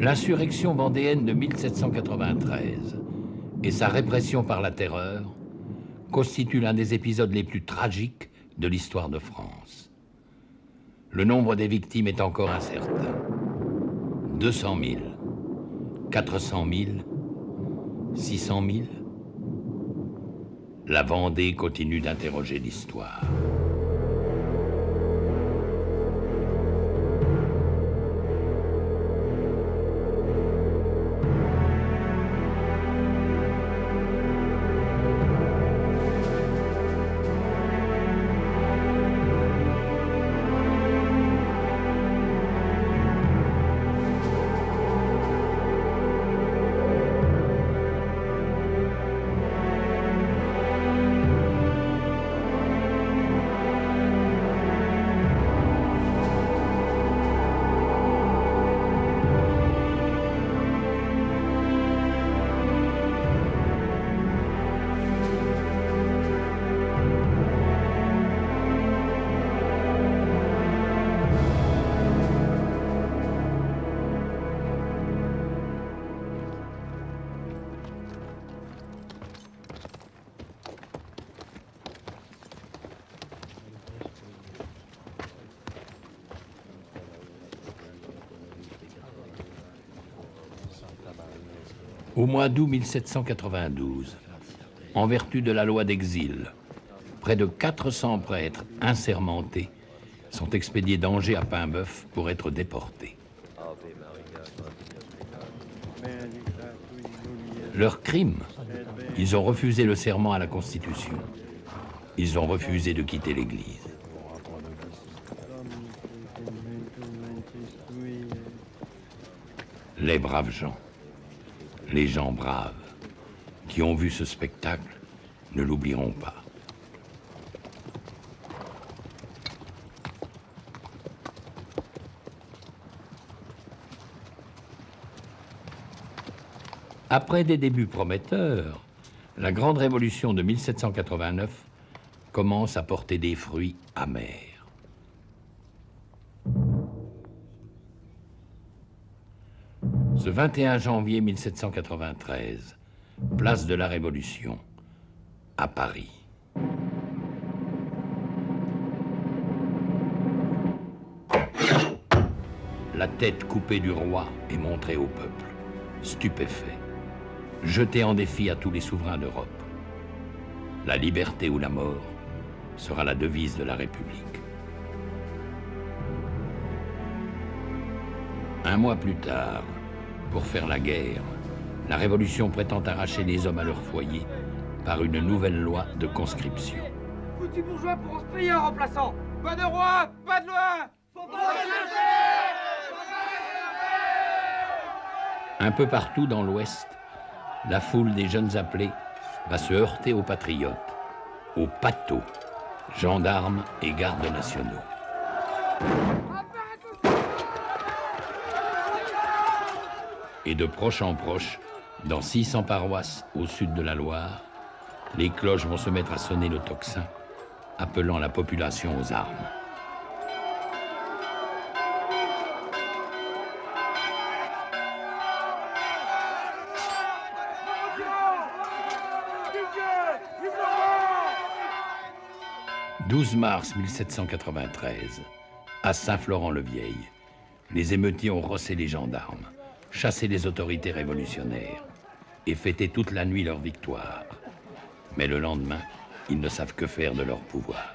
L'insurrection vendéenne de 1793 et sa répression par la terreur constituent l'un des épisodes les plus tragiques de l'histoire de France. Le nombre des victimes est encore incertain. 200 000, 400 000, 600 000. La Vendée continue d'interroger l'histoire. Au mois d'août 1792, en vertu de la loi d'exil, près de 400 prêtres insermentés sont expédiés d'Angers à Paimboeuf pour être déportés. Leur crime, ils ont refusé le serment à la Constitution. Ils ont refusé de quitter l'Église. Les braves gens. Les gens braves qui ont vu ce spectacle ne l'oublieront pas. Après des débuts prometteurs, la grande révolution de 1789 commence à porter des fruits amers. Ce 21 janvier 1793, place de la Révolution, à Paris. La tête coupée du roi est montrée au peuple, stupéfait, jeté en défi à tous les souverains d'Europe. La liberté ou la mort sera la devise de la République. Un mois plus tard, pour faire la guerre, la Révolution prétend arracher les hommes à leur foyer par une nouvelle loi de conscription. Foutus bourgeois pourront se payer un remplaçant. Pas de roi, pas de loi. Faut pas Un peu partout dans l'Ouest, la foule des jeunes appelés va se heurter aux patriotes, aux patos, gendarmes et gardes nationaux. Et de proche en proche, dans 600 paroisses au sud de la Loire, les cloches vont se mettre à sonner le tocsin, appelant la population aux armes. « 12 mars 1793, à Saint-Florent-le-Vieil, les émeutiers ont rossé les gendarmes, chassé les autorités révolutionnaires et fêté toute la nuit leur victoire. Mais le lendemain, ils ne savent que faire de leur pouvoir.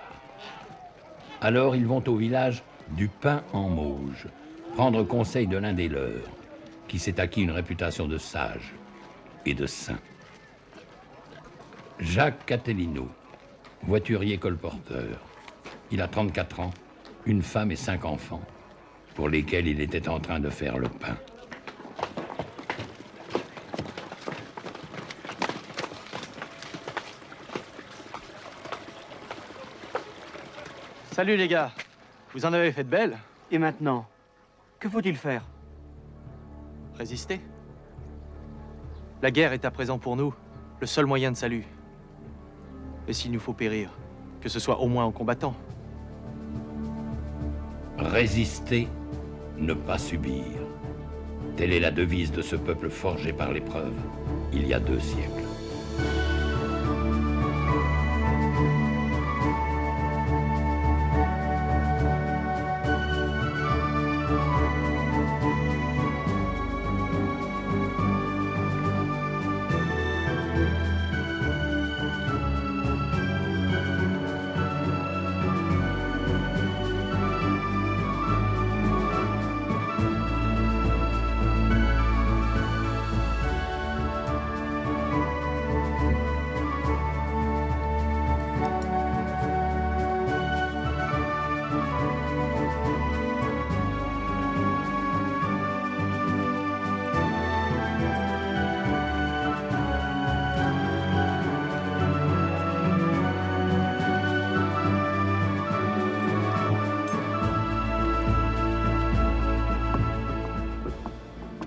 Alors ils vont au village du Pin en Mauges, prendre conseil de l'un des leurs, qui s'est acquis une réputation de sage et de saint. Jacques Catelino, voiturier colporteur. Il a 34 ans, une femme et 5 enfants, pour lesquels il était en train de faire le pain. Salut les gars, vous en avez fait de belles. Et maintenant, que faut-il faire? Résister. La guerre est à présent pour nous le seul moyen de salut. Et s'il nous faut périr, que ce soit au moins en combattant. Résister, ne pas subir. Telle est la devise de ce peuple forgé par l'épreuve, il y a 2 siècles.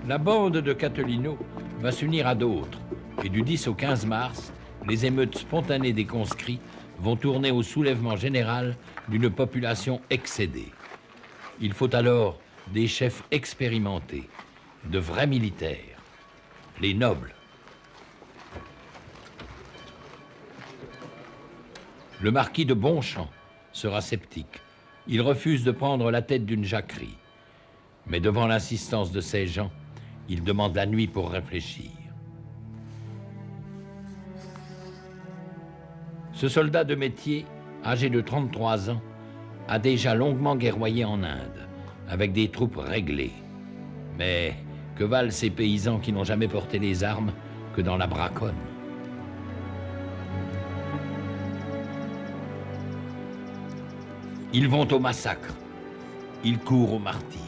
La bande de Catilino va s'unir à d'autres, et du 10 au 15 mars, les émeutes spontanées des conscrits vont tourner au soulèvement général d'une population excédée. Il faut alors des chefs expérimentés, de vrais militaires, les nobles. Le marquis de Bonchamp sera sceptique. Il refuse de prendre la tête d'une jacquerie. Mais devant l'insistance de ces gens, il demande la nuit pour réfléchir. Ce soldat de métier, âgé de 33 ans, a déjà longuement guerroyé en Inde, avec des troupes réglées. Mais que valent ces paysans qui n'ont jamais porté les armes que dans la braconne? Ils vont au massacre, ils courent au martyre.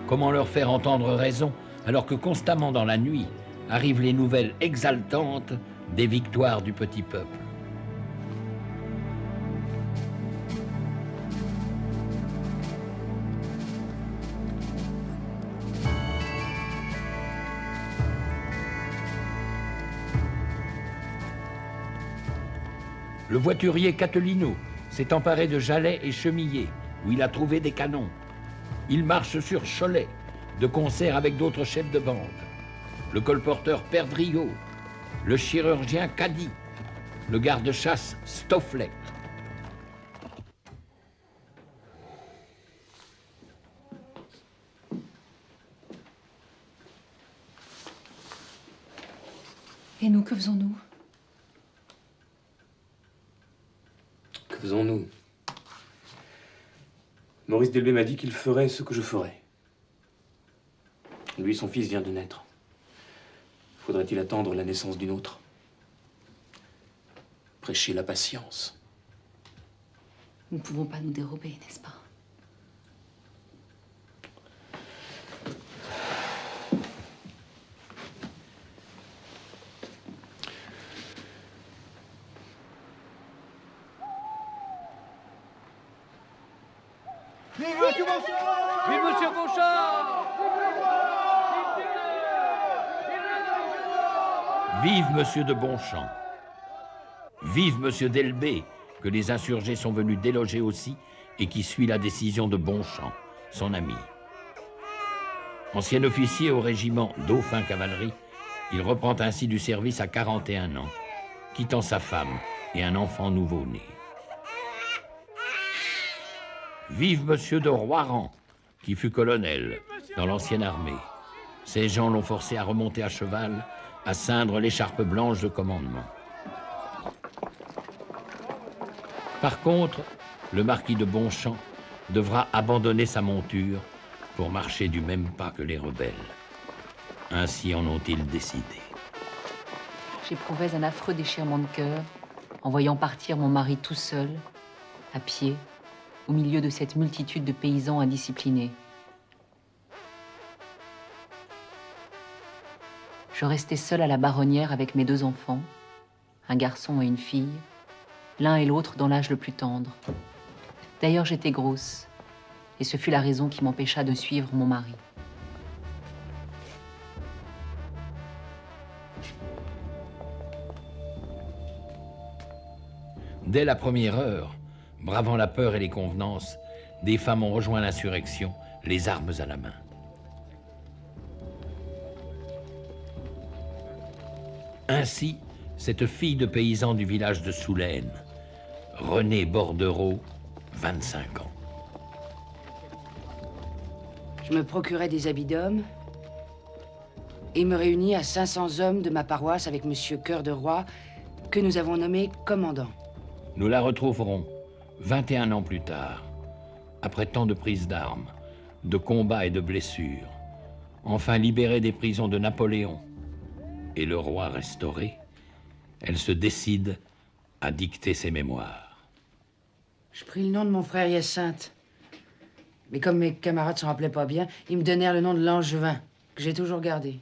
Comment leur faire entendre raison alors que constamment dans la nuit arrivent les nouvelles exaltantes des victoires du petit peuple? Le voiturier Catilino s'est emparé de Jalais et Chemillé, où il a trouvé des canons. Il marche sur Cholet, de concert avec d'autres chefs de bande. Le colporteur Perdriau, le chirurgien Caddy, le garde-chasse Stofflet. Et nous, que faisons-nous? Que faisons-nous? Maurice Delbé m'a dit qu'il ferait ce que je ferais. Lui, son fils vient de naître. Faudrait-il attendre la naissance d'une autre? Prêcher la patience. Nous ne pouvons pas nous dérober, n'est-ce pas? Vive Monsieur Bonchamp! Vive Monsieur Bonchamp! Vive Monsieur de Bonchamp! Vive Monsieur Delbé, que les insurgés sont venus déloger aussi et qui suit la décision de Bonchamp, son ami. Ancien officier au régiment Dauphin Cavalerie, il reprend ainsi du service à 41 ans, quittant sa femme et un enfant nouveau-né. Vive Monsieur de Roiran, qui fut colonel dans l'ancienne armée. Ces gens l'ont forcé à remonter à cheval, à ceindre l'écharpe blanche de commandement. Par contre, le marquis de Bonchamp devra abandonner sa monture pour marcher du même pas que les rebelles. Ainsi en ont-ils décidé. J'éprouvais un affreux déchirement de cœur en voyant partir mon mari tout seul, à pied, au milieu de cette multitude de paysans indisciplinés. Je restais seule à la Baronnière avec mes 2 enfants, un garçon et une fille, l'un et l'autre dans l'âge le plus tendre. D'ailleurs, j'étais grosse, et ce fut la raison qui m'empêcha de suivre mon mari. Dès la première heure, bravant la peur et les convenances, des femmes ont rejoint l'insurrection les armes à la main. Ainsi, cette fille de paysan du village de Soulaine, Renée Bordereau, 25 ans. Je me procurais des habits d'homme et me réunis à 500 hommes de ma paroisse avec Monsieur Cœur de Roi, que nous avons nommé commandant. Nous la retrouverons 21 ans plus tard, après tant de prises d'armes, de combats et de blessures, enfin libérée des prisons de Napoléon et le roi restauré, elle se décide à dicter ses mémoires. Je pris le nom de mon frère Hyacinthe. Mais comme mes camarades s'en rappelaient pas bien, ils me donnèrent le nom de Langevin, que j'ai toujours gardé.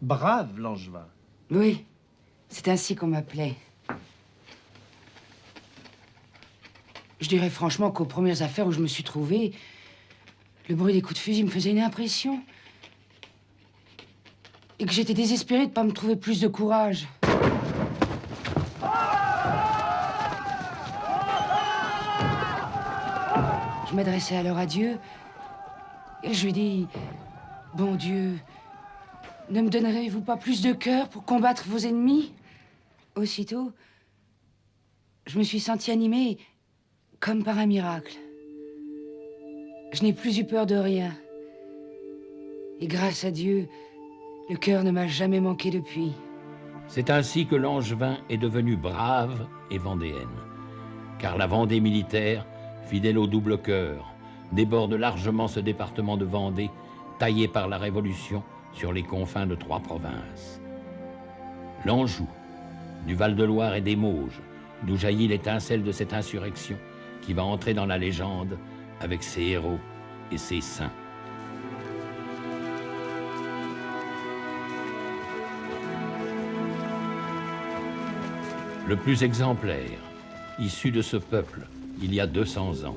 Brave Langevin. Oui, c'est ainsi qu'on m'appelait. Je dirais franchement qu'aux premières affaires où je me suis trouvé, le bruit des coups de fusil me faisait une impression. Et que j'étais désespérée de ne pas me trouver plus de courage. Je m'adressais alors à Dieu et je lui dis, « Bon Dieu, ne me donnerez-vous pas plus de cœur pour combattre vos ennemis ?» Aussitôt, je me suis sentie animée comme par un miracle. Je n'ai plus eu peur de rien. Et grâce à Dieu, le cœur ne m'a jamais manqué depuis. C'est ainsi que Langevin est devenue brave et vendéenne, car la Vendée militaire, fidèle au double cœur, déborde largement ce département de Vendée, taillé par la Révolution sur les confins de 3 provinces. L'Anjou, du Val-de-Loire et des Mauges, d'où jaillit l'étincelle de cette insurrection qui va entrer dans la légende avec ses héros et ses saints. Le plus exemplaire, issu de ce peuple, il y a 200 ans,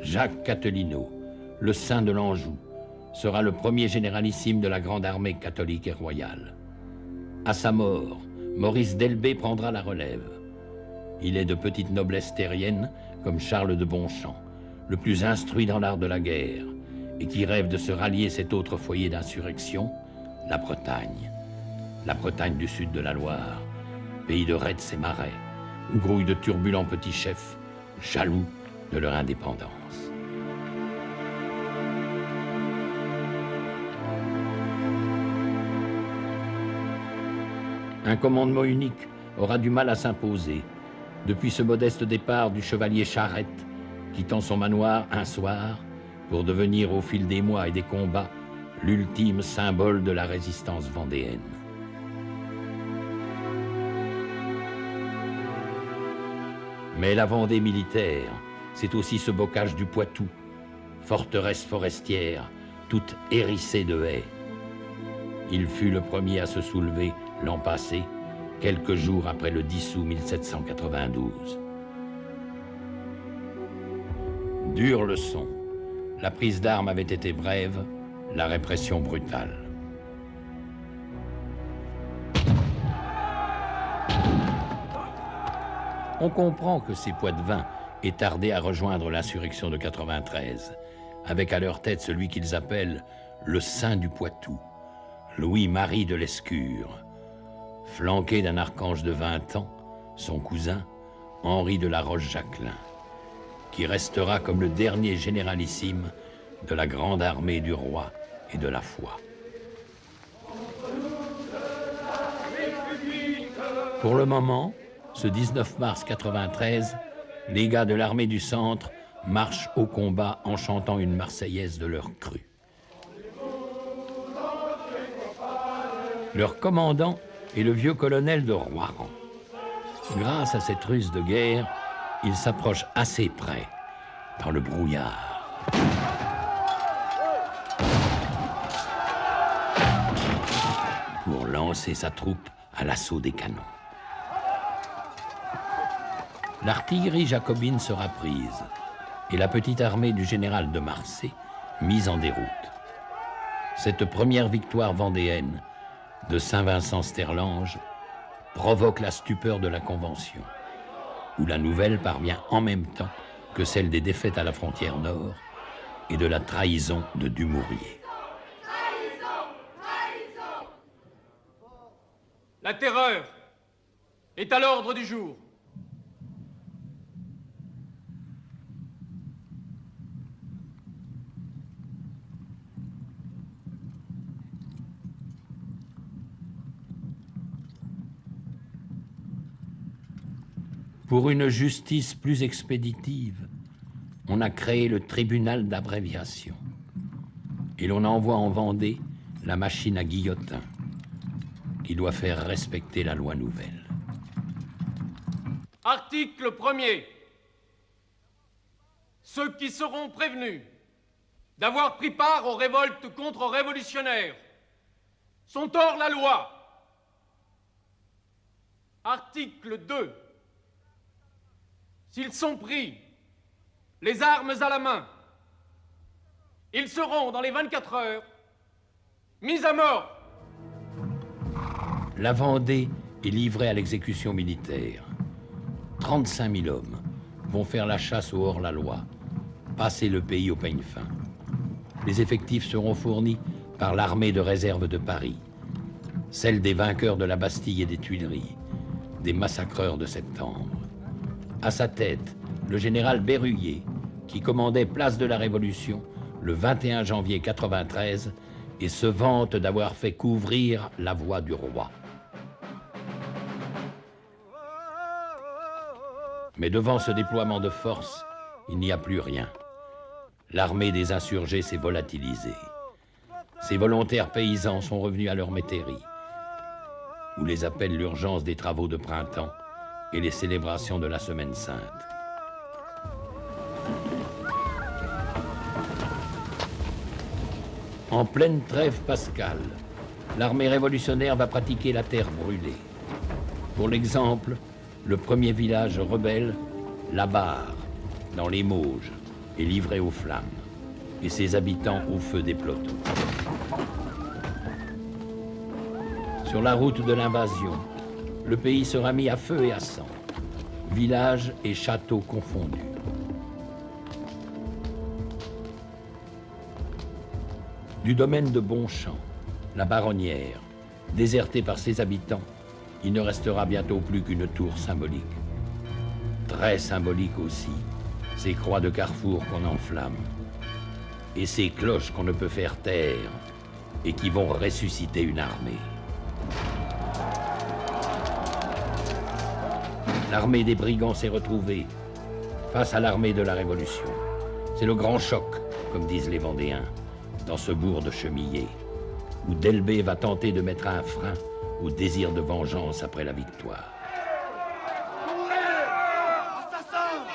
Jacques Catelino, le saint de l'Anjou, sera le premier généralissime de la grande armée catholique et royale. À sa mort, Maurice d'Elbée prendra la relève. Il est de petite noblesse terrienne, comme Charles de Bonchamp, le plus instruit dans l'art de la guerre, et qui rêve de se rallier cet autre foyer d'insurrection, la Bretagne. La Bretagne du sud de la Loire, pays de raids et marais, où grouillent de turbulents petits chefs, jaloux de leur indépendance. Un commandement unique aura du mal à s'imposer depuis ce modeste départ du chevalier Charette, quittant son manoir un soir pour devenir au fil des mois et des combats l'ultime symbole de la résistance vendéenne. Mais la Vendée militaire, c'est aussi ce bocage du Poitou, forteresse forestière, toute hérissée de haies. Il fut le premier à se soulever l'an passé, quelques jours après le 10 août 1792. Dure leçon. La prise d'armes avait été brève, la répression brutale. On comprend que ces Poitevins aient tardé à rejoindre l'insurrection de 93, avec à leur tête celui qu'ils appellent le Saint du Poitou, Louis-Marie de Lescure, flanqué d'un archange de 20 ans, son cousin, Henri de la Roche-Jacquelin, qui restera comme le dernier généralissime de la grande armée du roi et de la foi. Pour le moment, ce 19 mars 93, les gars de l'armée du centre marchent au combat en chantant une marseillaise de leur cru. Leur commandant est le vieux colonel de Roiran. Grâce à cette ruse de guerre, il s'approche assez près, dans le brouillard. Pour lancer sa troupe à l'assaut des canons. L'artillerie jacobine sera prise et la petite armée du général de Marsay mise en déroute. Cette première victoire vendéenne de Saint-Vincent-Sterlange provoque la stupeur de la Convention, où la nouvelle parvient en même temps que celle des défaites à la frontière nord et de la trahison de Dumouriez. La terreur est à l'ordre du jour. Pour une justice plus expéditive, on a créé le tribunal d'abréviation. Et l'on envoie en Vendée la machine à guillotin, qui doit faire respecter la loi nouvelle. Article 1er. Ceux qui seront prévenus d'avoir pris part aux révoltes contre-révolutionnaires sont hors la loi. Article 2. S'ils sont pris, les armes à la main, ils seront, dans les 24 heures, mis à mort. La Vendée est livrée à l'exécution militaire. 35 000 hommes vont faire la chasse au hors-la-loi, passer le pays au peigne fin. Les effectifs seront fournis par l'armée de réserve de Paris, celle des vainqueurs de la Bastille et des Tuileries, des massacreurs de septembre. À sa tête, le général Berruyer, qui commandait place de la Révolution le 21 janvier 93 et se vante d'avoir fait couvrir la voie du roi. Mais devant ce déploiement de force, il n'y a plus rien. L'armée des insurgés s'est volatilisée. Ces volontaires paysans sont revenus à leur métairie, où les appelle l'urgence des travaux de printemps et les célébrations de la Semaine Sainte. En pleine trêve pascale, l'armée révolutionnaire va pratiquer la terre brûlée. Pour l'exemple, le premier village rebelle, La Barre, dans les Mauges, est livré aux flammes, et ses habitants au feu des pelotons. Sur la route de l'invasion, le pays sera mis à feu et à sang, villages et châteaux confondus. Du domaine de Bonchamp, la Baronnière, désertée par ses habitants, il ne restera bientôt plus qu'une tour symbolique. Très symbolique aussi, ces croix de carrefour qu'on enflamme, et ces cloches qu'on ne peut faire taire, et qui vont ressusciter une armée. L'armée des brigands s'est retrouvée face à l'armée de la Révolution. C'est le grand choc, comme disent les Vendéens, dans ce bourg de Chemillé, où Delbé va tenter de mettre un frein au désir de vengeance après la victoire. Assassin!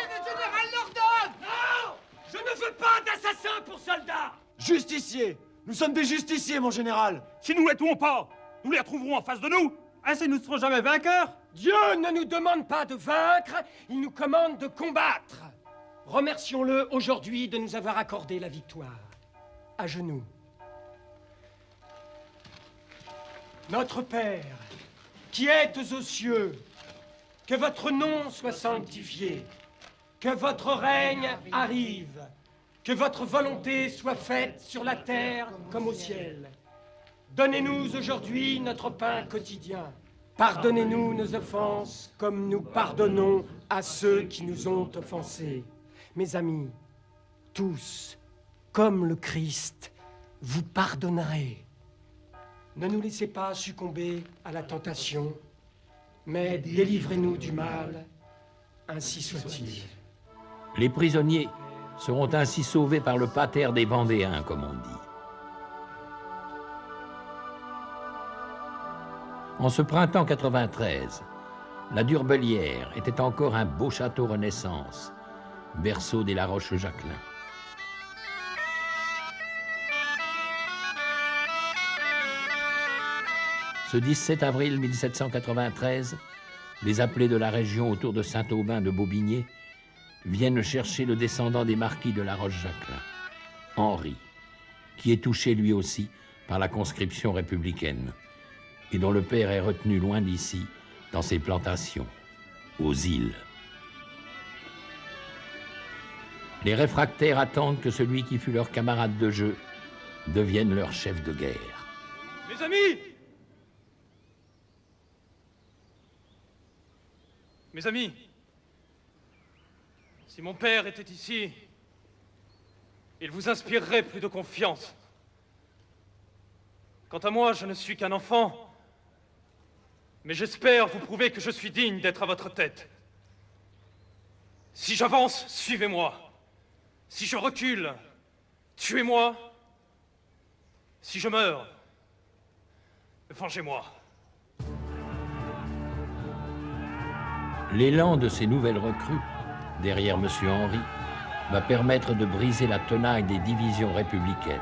Le général l'ordonne! Non! Je ne veux pas d'assassins pour soldats! Justiciers! Nous sommes des justiciers, mon général! Si nous ne les tuons pas, nous les retrouverons en face de nous! Ainsi, nous ne serons jamais vainqueurs! Dieu ne nous demande pas de vaincre, il nous commande de combattre. Remercions-le aujourd'hui de nous avoir accordé la victoire. À genoux. Notre Père, qui êtes aux cieux, que votre nom soit sanctifié, que votre règne arrive, que votre volonté soit faite sur la terre comme au ciel. Donnez-nous aujourd'hui notre pain quotidien. Pardonnez-nous nos offenses comme nous pardonnons à ceux qui nous ont offensés. Mes amis, tous, comme le Christ, vous pardonnerez. Ne nous laissez pas succomber à la tentation, mais délivrez-nous du mal, ainsi soit-il. Les prisonniers seront ainsi sauvés par le pater des Vendéens, comme on dit. En ce printemps 93, la Durbelière était encore un beau château Renaissance, berceau des La Roche-Jacquelin. Ce 17 avril 1793, les appelés de la région autour de Saint-Aubin de Bobigné viennent chercher le descendant des marquis de La Roche-Jacquelin, Henri, qui est touché lui aussi par la conscription républicaine et dont le père est retenu loin d'ici, dans ses plantations, aux îles. Les réfractaires attendent que celui qui fut leur camarade de jeu devienne leur chef de guerre. Mes amis! Mes amis, si mon père était ici, il vous inspirerait plus de confiance. Quant à moi, je ne suis qu'un enfant, mais j'espère vous prouver que je suis digne d'être à votre tête. Si j'avance, suivez-moi. Si je recule, tuez-moi. Si je meurs, vengez-moi. L'élan de ces nouvelles recrues, derrière M. Henry, va permettre de briser la tenaille des divisions républicaines,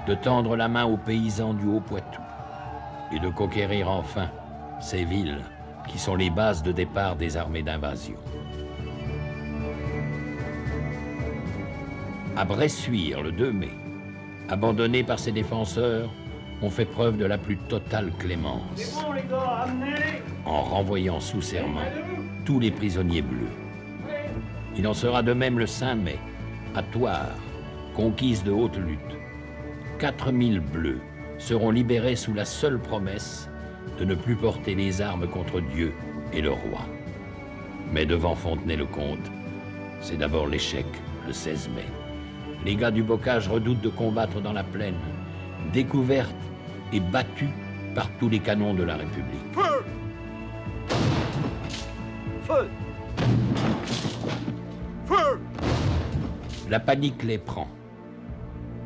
de tendre la main aux paysans du Haut-Poitou et de conquérir enfin ces villes qui sont les bases de départ des armées d'invasion. À Bressuire, le 2 mai, abandonné par ses défenseurs, on fait preuve de la plus totale clémence, en renvoyant sous serment tous les prisonniers bleus. Il en sera de même le 5 mai, à Thouars, conquise de haute lutte. 4000 bleus seront libérés sous la seule promesse de ne plus porter les armes contre Dieu et le roi. Mais devant Fontenay-le-Comte, c'est d'abord l'échec, le 16 mai. Les gars du Bocage redoutent de combattre dans la plaine, découvertes et battus par tous les canons de la République. Feu! Feu! Feu! La panique les prend.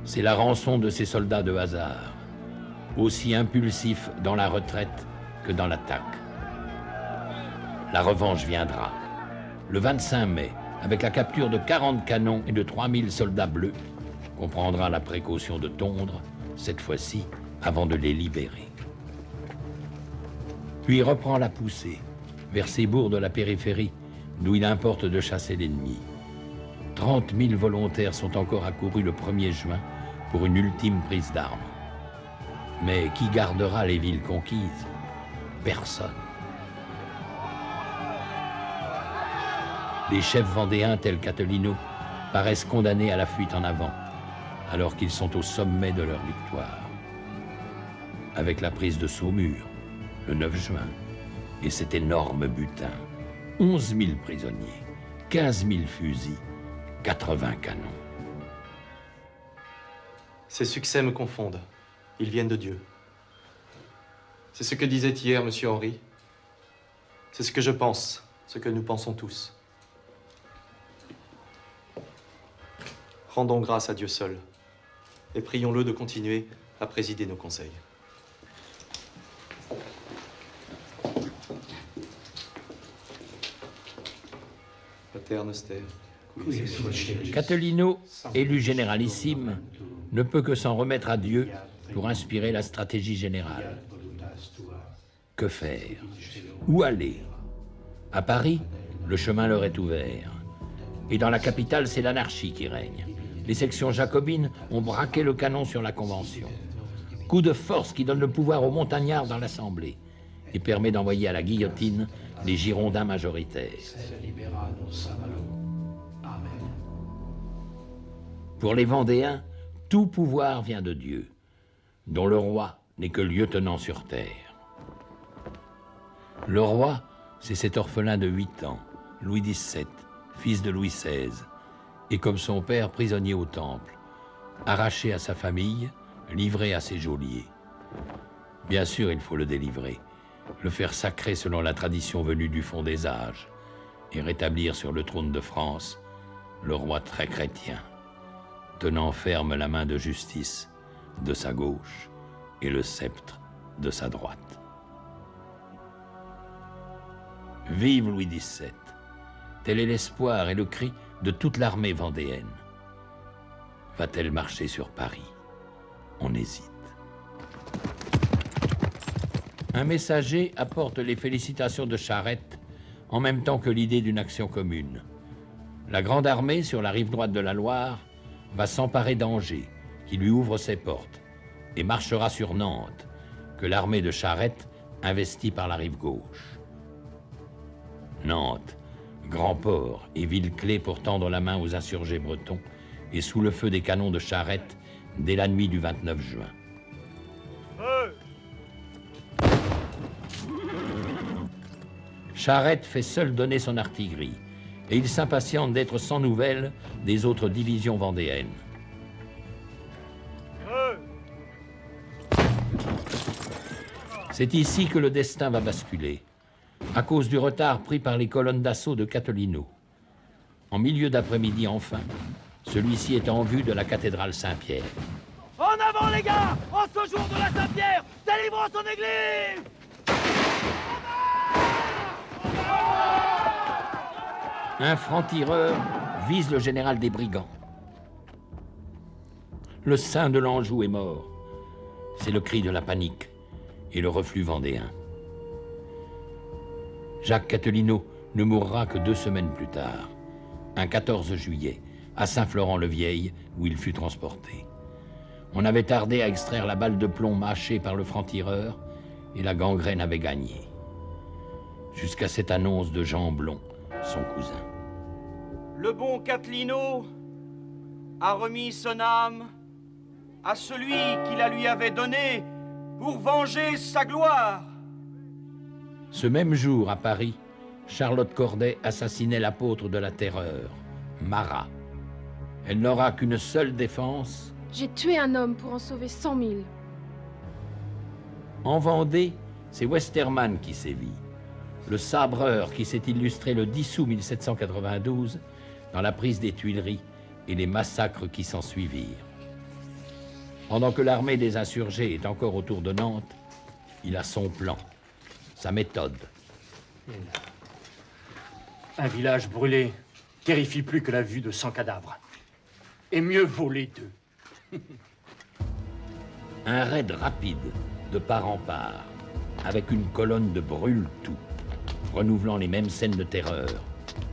C'est la rançon de ces soldats de hasard, aussi impulsifs dans la retraite que dans l'attaque. La revanche viendra. Le 25 mai, avec la capture de 40 canons et de 3000 soldats bleus, qu'on prendra la précaution de tondre, cette fois-ci, avant de les libérer. Puis reprend la poussée, vers ces bourgs de la périphérie, d'où il importe de chasser l'ennemi. 30 000 volontaires sont encore accourus le 1er juin pour une ultime prise d'armes. Mais qui gardera les villes conquises? Personne. Les chefs vendéens tels qu'Attolino paraissent condamnés à la fuite en avant, alors qu'ils sont au sommet de leur victoire. Avec la prise de Saumur, le 9 juin, et cet énorme butin, 11 000 prisonniers, 15 000 fusils, 80 canons. Ces succès me confondent. Ils viennent de Dieu. C'est ce que disait hier M. Henry. C'est ce que je pense, ce que nous pensons tous. Rendons grâce à Dieu seul et prions-le de continuer à présider nos conseils. Pater Noster. Catilino, élu généralissime, ne peut que s'en remettre à Dieu pour inspirer la stratégie générale. Que faire? Où aller? À Paris, le chemin leur est ouvert. Et dans la capitale, c'est l'anarchie qui règne. Les sections jacobines ont braqué le canon sur la Convention. Coup de force qui donne le pouvoir aux montagnards dans l'Assemblée et permet d'envoyer à la guillotine les Girondins majoritaires. Pour les Vendéens, tout pouvoir vient de Dieu, dont le roi n'est que lieutenant sur terre. Le roi, c'est cet orphelin de 8 ans, Louis XVII, fils de Louis XVI, et comme son père prisonnier au Temple, arraché à sa famille, livré à ses geôliers. Bien sûr, il faut le délivrer, le faire sacrer selon la tradition venue du fond des âges, et rétablir sur le trône de France le roi très chrétien, tenant ferme la main de justice de sa gauche et le sceptre de sa droite. Vive Louis XVII! Tel est l'espoir et le cri de toute l'armée vendéenne. Va-t-elle marcher sur Paris? On hésite. Un messager apporte les félicitations de Charette en même temps que l'idée d'une action commune. La grande armée sur la rive droite de la Loire va s'emparer d'Angers, qui lui ouvre ses portes, et marchera sur Nantes, que l'armée de Charette investit par la rive gauche. Nantes, grand port et ville clé pour tendre la main aux insurgés bretons, est sous le feu des canons de Charette dès la nuit du 29 juin. Charette fait seul donner son artillerie et il s'impatiente d'être sans nouvelles des autres divisions vendéennes. C'est ici que le destin va basculer, à cause du retard pris par les colonnes d'assaut de Catelino. En milieu d'après-midi enfin, celui-ci est en vue de la cathédrale Saint-Pierre. En avant les gars! En ce jour de la Saint-Pierre, délivrons son église! Un franc-tireur vise le général des brigands. Le saint de l'Anjou est mort. C'est le cri de la panique et le reflux vendéen. Jacques Catelino ne mourra que 2 semaines plus tard, un 14 juillet, à Saint-Florent-le-Vieil, où il fut transporté. On avait tardé à extraire la balle de plomb mâchée par le franc-tireur et la gangrène avait gagné. Jusqu'à cette annonce de Jean Blon, son cousin. Le bon Catelino a remis son âme à celui qui la lui avait donnée pour venger sa gloire. Ce même jour, à Paris, Charlotte Corday assassinait l'apôtre de la terreur, Marat. Elle n'aura qu'une seule défense. J'ai tué un homme pour en sauver 100 000. En Vendée, c'est Westermann qui sévit. Le sabreur qui s'est illustré le 10 août 1792 dans la prise des Tuileries et les massacres qui s'en suivirent. Pendant que l'armée des insurgés est encore autour de Nantes, il a son plan, sa méthode. Un village brûlé terrifie plus que la vue de 100 cadavres. Et mieux vaut les deux. Un raid rapide, de part en part, avec une colonne de brûle-tout, renouvelant les mêmes scènes de terreur,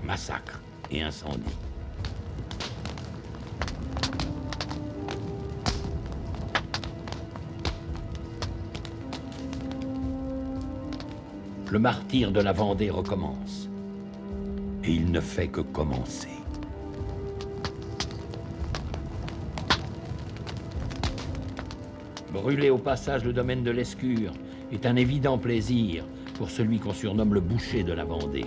massacres et incendies. Le martyre de la Vendée recommence. Et il ne fait que commencer. Brûler au passage le domaine de l'Escure est un évident plaisir pour celui qu'on surnomme le boucher de la Vendée.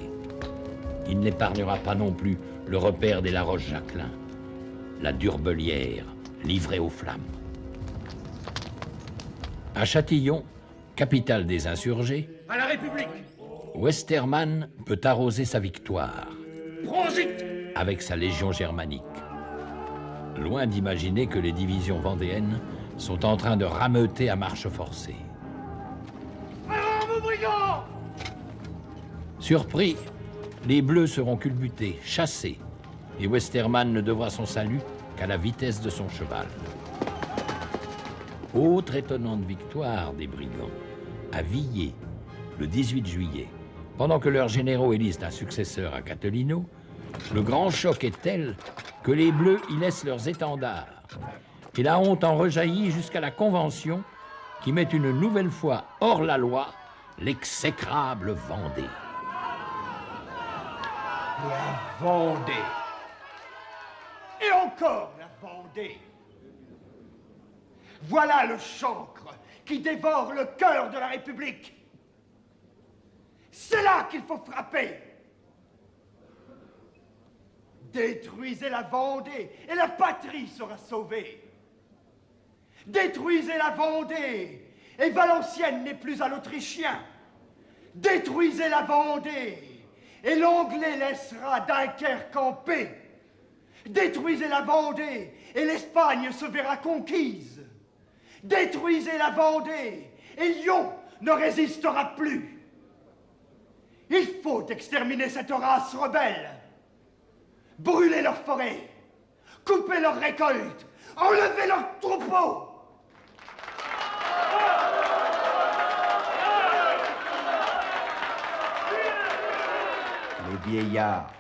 Il n'épargnera pas non plus le repère des La Roche-Jacquelin, la Durbelière, livrée aux flammes. À Châtillon, capitale des insurgés, À la République! Westermann peut arroser sa victoire Prosit! avec sa légion germanique. Loin d'imaginer que les divisions vendéennes sont en train de rameuter à marche forcée. Armes aux brigands! Surpris, les Bleus seront culbutés, chassés, et Westermann ne devra son salut qu'à la vitesse de son cheval. Autre étonnante victoire des brigands, à Villers, le 18 juillet. Pendant que leurs généraux élisent un successeur à Catelino, le grand choc est tel que les Bleus y laissent leurs étendards. Et la honte en rejaillit jusqu'à la Convention qui met une nouvelle fois hors la loi l'exécrable Vendée. La Vendée! Et encore la Vendée! Voilà le chancre qui dévore le cœur de la République! C'est là qu'il faut frapper! Détruisez la Vendée et la patrie sera sauvée! Détruisez la Vendée et Valenciennes n'est plus à l'Autrichien! Détruisez la Vendée et l'Anglais laissera Dunkerque en paix! Détruisez la Vendée et l'Espagne se verra conquise! Détruisez la Vendée et Lyon ne résistera plus! Il faut exterminer cette race rebelle! Brûler leurs forêts, couper leurs récoltes, enlever leurs troupeaux! Les vieillards,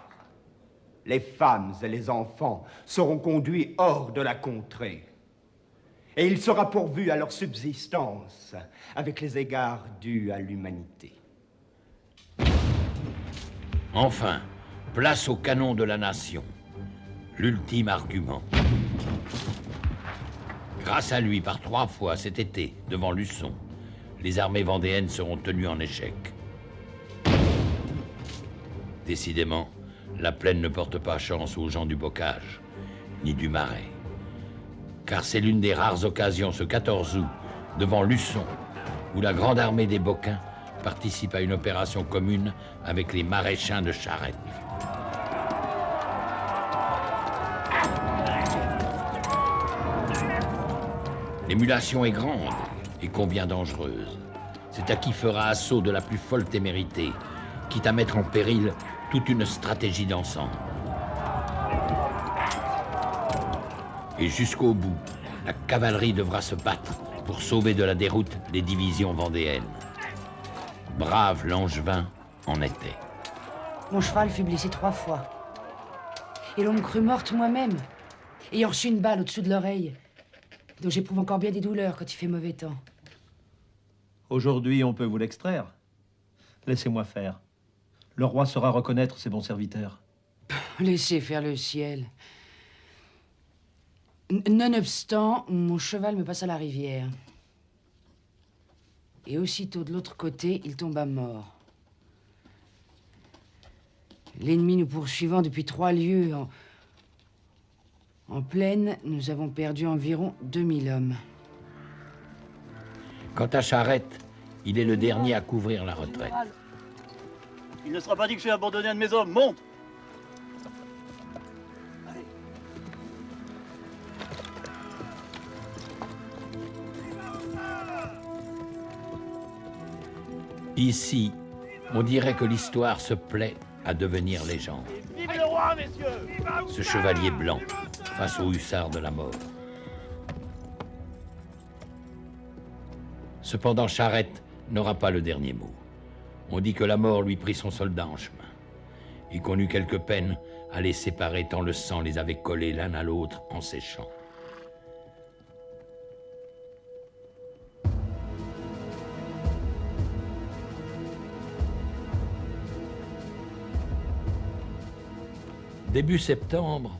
les femmes et les enfants seront conduits hors de la contrée. Et il sera pourvu à leur subsistance avec les égards dus à l'humanité. Enfin, Place au canon de la nation. L'ultime argument. Grâce à lui, par 3 fois cet été, devant Luçon, les armées vendéennes seront tenues en échec. Décidément, la plaine ne porte pas chance aux gens du bocage, ni du Marais. Car c'est l'une des rares occasions, ce 14 août, devant Luçon, où la grande armée des Bocquins participe à une opération commune avec les maréchins de Charette. L'émulation est grande et combien dangereuse. C'est à qui fera assaut de la plus folle témérité, quitte à mettre en péril toute une stratégie d'ensemble. Et jusqu'au bout, la cavalerie devra se battre pour sauver de la déroute les divisions vendéennes. Brave Langevin en était. Mon cheval fut blessé 3 fois. Et l'on me crut morte moi-même, ayant reçu une balle au-dessous de l'oreille, dont j'éprouve encore bien des douleurs quand il fait mauvais temps. Aujourd'hui, on peut vous l'extraire. Laissez-moi faire. Le roi saura reconnaître ses bons serviteurs. Laissez faire le ciel. Nonobstant, mon cheval me passa la rivière. Et aussitôt de l'autre côté, il tomba mort. L'ennemi nous poursuivant depuis 3 lieues en plaine, nous avons perdu environ 2000 hommes. Quant à Charette, il est le dernier à couvrir la retraite. Il ne sera pas dit que j'ai abandonné un de mes hommes. Monte! Ici, on dirait que l'histoire se plaît à devenir légende. Vive le roi, messieurs! Ce chevalier blanc face aux hussards de la mort. Cependant, Charette n'aura pas le dernier mot. On dit que la mort lui prit son soldat en chemin et qu'on eut quelque peine à les séparer tant le sang les avait collés l'un à l'autre en séchant. Début septembre,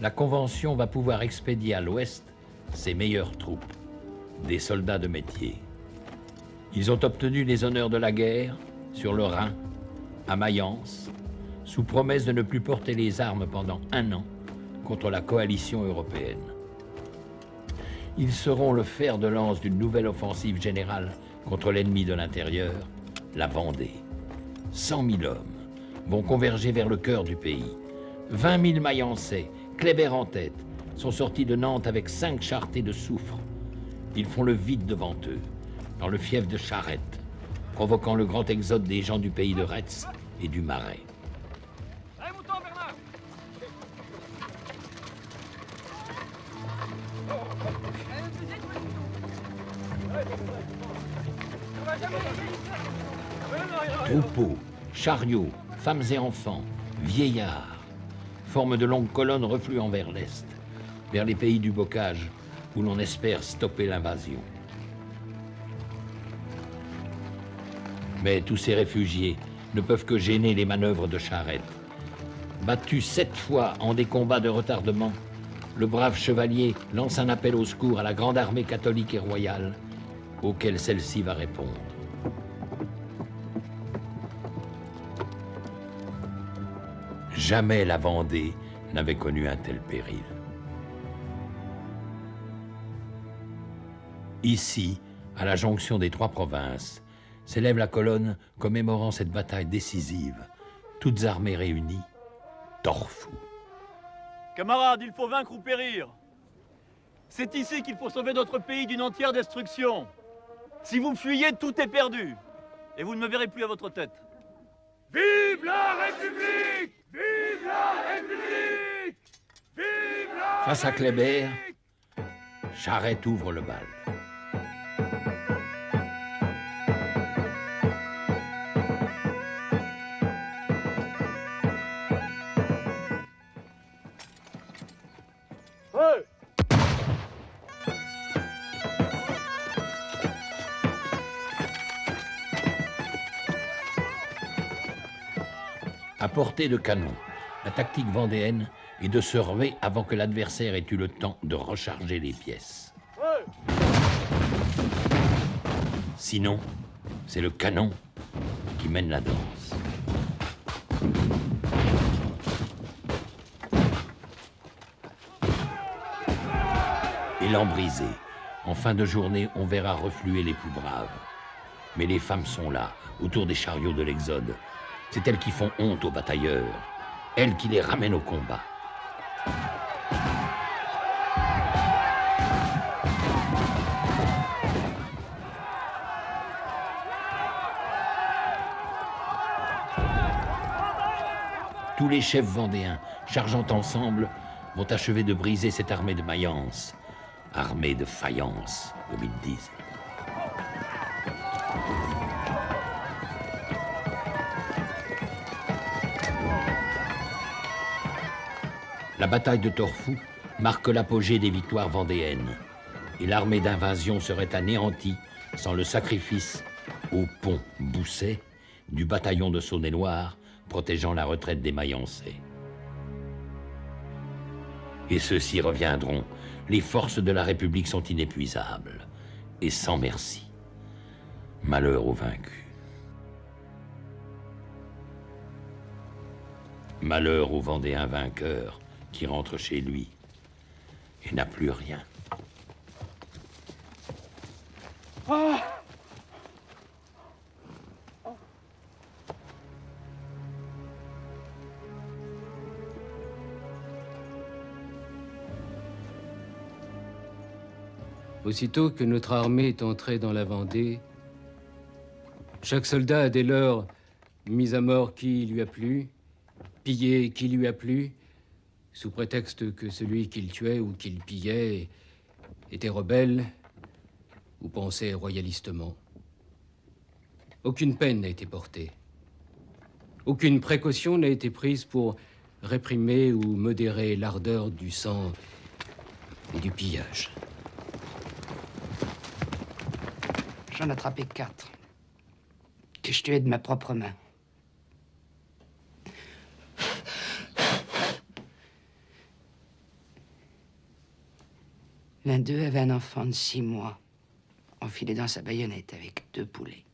la Convention va pouvoir expédier à l'Ouest ses meilleures troupes, des soldats de métier. Ils ont obtenu les honneurs de la guerre sur le Rhin, à Mayence, sous promesse de ne plus porter les armes pendant 1 an contre la coalition européenne. Ils seront le fer de lance d'une nouvelle offensive générale contre l'ennemi de l'intérieur, la Vendée. 100 000 hommes vont converger vers le cœur du pays. 20 000 Mayençais, Kléber en tête, sont sortis de Nantes avec 5 charretées de soufre. Ils font le vide devant eux, dans le fief de Charette, provoquant le grand exode des gens du pays de Retz et du Marais. Troupeaux, chariots, femmes et enfants, vieillards, forment de longues colonnes refluant vers l'est, vers les pays du bocage, où l'on espère stopper l'invasion. Mais tous ces réfugiés ne peuvent que gêner les manœuvres de Charette. Battu 7 fois en des combats de retardement, le brave chevalier lance un appel au secours à la grande armée catholique et royale, auquel celle-ci va répondre. Jamais la Vendée n'avait connu un tel péril. Ici, à la jonction des 3 provinces, s'élève la colonne commémorant cette bataille décisive, toutes armées réunies, Torfou. Camarades, il faut vaincre ou périr. C'est ici qu'il faut sauver notre pays d'une entière destruction. Si vous fuyez, tout est perdu. Et vous ne me verrez plus à votre tête. Vive la République! Vive la République! Vive la Face à Kléber, Charette ouvre le bal. À portée de canon, La tactique vendéenne est de se ruer avant que l'adversaire ait eu le temps de recharger les pièces. Sinon, c'est le canon qui mène la danse. Élan brisé. En fin de journée, on verra refluer les plus braves. Mais les femmes sont là, autour des chariots de l'Exode. C'est elles qui font honte aux batailleurs. Elles qui les ramènent au combat. Tous les chefs vendéens, chargeant ensemble, vont achever de briser cette armée de Mayence. Armée de faïence, comme ils disent. La bataille de Torfou marque l'apogée des victoires vendéennes. Et l'armée d'invasion serait anéantie sans le sacrifice au pont Bousset du bataillon de Saône-et-Loire protégeant la retraite des Mayençais. Et ceux-ci reviendront. Les forces de la République sont inépuisables et sans merci. Malheur aux vaincus. Malheur au Vendéen vainqueur qui rentre chez lui et n'a plus rien. Ah! Aussitôt que notre armée est entrée dans la Vendée, chaque soldat a dès lors mis à mort qui lui a plu, pillé qui lui a plu, sous prétexte que celui qu'il tuait ou qu'il pillait était rebelle ou pensait royalistement. Aucune peine n'a été portée. Aucune précaution n'a été prise pour réprimer ou modérer l'ardeur du sang et du pillage. J'en ai attrapé 4, que je tuais de ma propre main. L'un d'eux avait un enfant de 6 mois, enfilé dans sa baïonnette avec 2 poulets.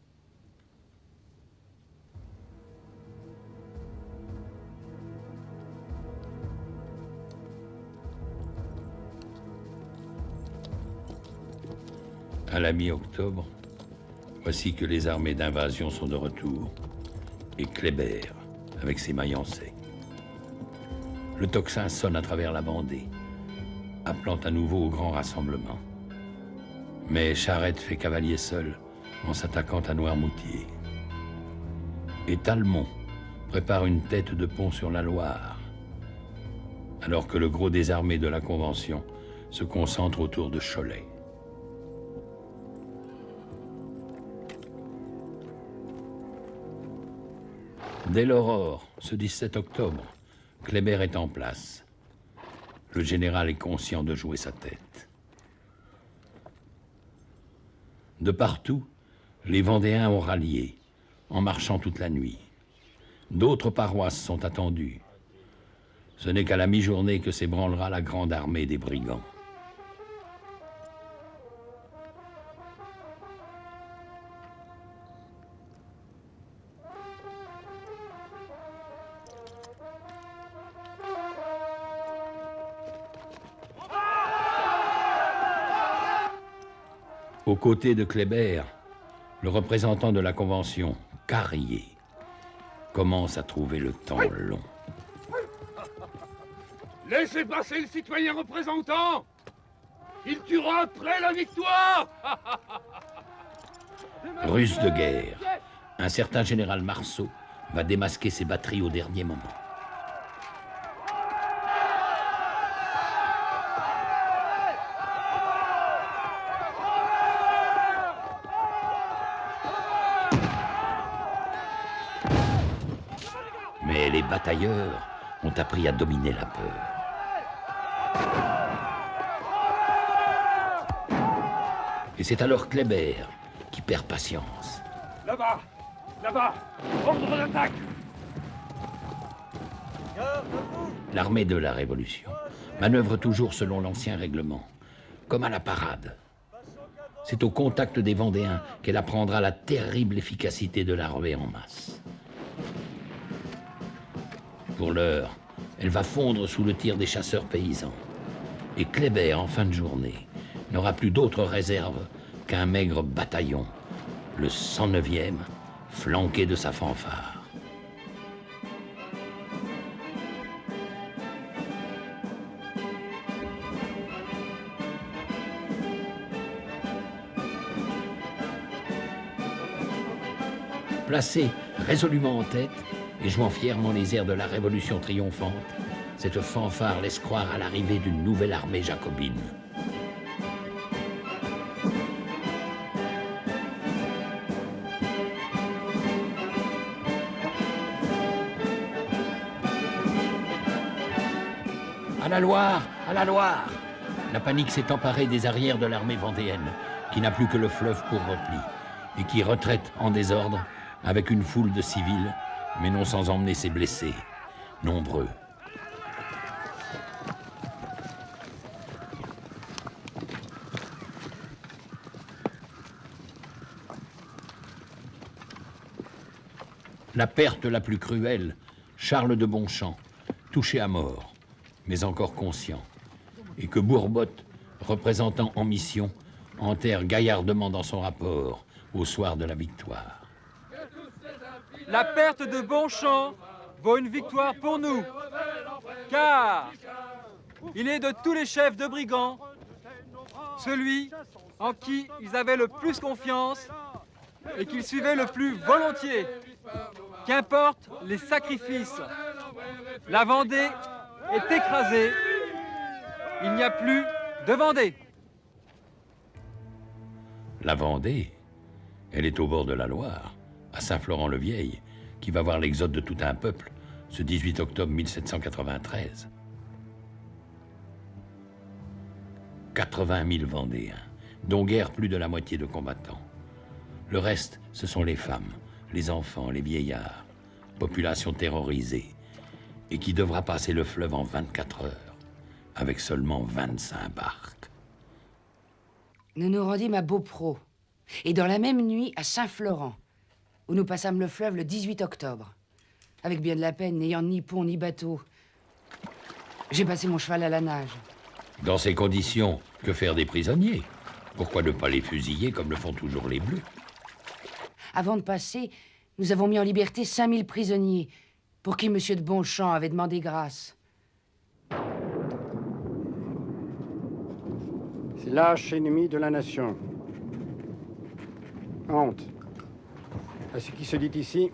À la mi-octobre, voici que les armées d'invasion sont de retour, et Kléber avec ses Mayençais. Le tocsin sonne à travers la Vendée, appelant à nouveau au grand rassemblement. Mais Charette fait cavalier seul en s'attaquant à Noirmoutier. Et Talmont prépare une tête de pont sur la Loire, alors que le gros des armées de la Convention se concentre autour de Cholet. Dès l'aurore, ce 17 octobre, Kléber est en place. Le général est conscient de jouer sa tête. De partout, les Vendéens ont rallié, en marchant toute la nuit. D'autres paroisses sont attendues. Ce n'est qu'à la mi-journée que s'ébranlera la grande armée des brigands. Aux côtés de Kléber, le représentant de la Convention, Carrier, commence à trouver le temps long. Laissez passer le citoyen représentant. Il tuera après la victoire. Ruse de guerre. Un certain général Marceau va démasquer ses batteries au dernier moment. Mais les batailleurs ont appris à dominer la peur. Et c'est alors Kléber qui perd patience. Là-bas, ordre d'attaque. L'armée de la Révolution manœuvre toujours selon l'ancien règlement, comme à la parade. C'est au contact des Vendéens qu'elle apprendra la terrible efficacité de l'armée en masse. Pour l'heure, elle va fondre sous le tir des chasseurs paysans. Et Kléber, en fin de journée, n'aura plus d'autre réserve qu'un maigre bataillon, le 109e, flanqué de sa fanfare. Placée résolument en tête et jouant fièrement les airs de la Révolution triomphante, cette fanfare laisse croire à l'arrivée d'une nouvelle armée jacobine. À la Loire! À la Loire! La panique s'est emparée des arrières de l'armée vendéenne, qui n'a plus que le fleuve pour repli, et qui retraite en désordre avec une foule de civils, mais non sans emmener ses blessés, nombreux. La perte la plus cruelle, Charles de Bonchamp, touché à mort, mais encore conscient, et que Bourbotte, représentant en mission, enterre gaillardement dans son rapport au soir de la victoire. La perte de Bonchamp vaut une victoire pour nous, car il est de tous les chefs de brigands celui en qui ils avaient le plus confiance et qu'ils suivaient le plus volontiers. Qu'importe les sacrifices, la Vendée est écrasée, il n'y a plus de Vendée. La Vendée, elle est au bord de la Loire, à Saint-Florent-le-Vieil, qui va voir l'exode de tout un peuple, ce 18 octobre 1793. 80 000 Vendéens, dont guère plus de la moitié de combattants. Le reste, ce sont les femmes, les enfants, les vieillards, population terrorisée, et qui devra passer le fleuve en 24 heures, avec seulement 25 barques. Nous nous rendîmes à Beaupro, et dans la même nuit à Saint-Florent, où nous passâmes le fleuve le 18 octobre, avec bien de la peine, n'ayant ni pont ni bateau. J'ai passé mon cheval à la nage. Dans ces conditions, que faire des prisonniers? Pourquoi ne pas les fusiller comme le font toujours les Bleus? Avant de passer, nous avons mis en liberté 5000 prisonniers, pour qui M. de Bonchamp avait demandé grâce. C'est lâche ennemi de la nation. Honte à ce qui se dit ici,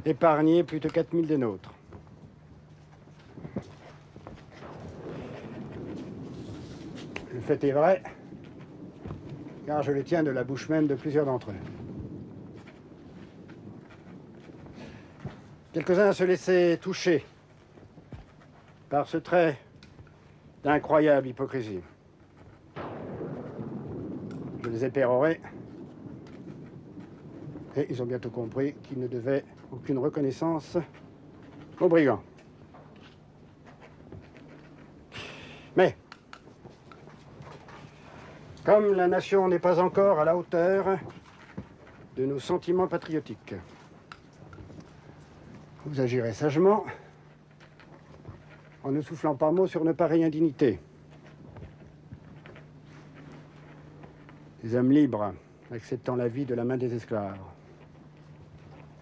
épargner plus de 4000 des nôtres. Le fait est vrai, car je le tiens de la bouche même de plusieurs d'entre eux. Quelques-uns se laissaient toucher par ce trait d'incroyable hypocrisie. Je les ai pérorés, et ils ont bientôt compris qu'ils ne devaient aucune reconnaissance aux brigands. Mais, comme la nation n'est pas encore à la hauteur de nos sentiments patriotiques, vous agirez sagement en ne soufflant pas mot sur une pareille indignité. Les hommes libres acceptant la vie de la main des esclaves.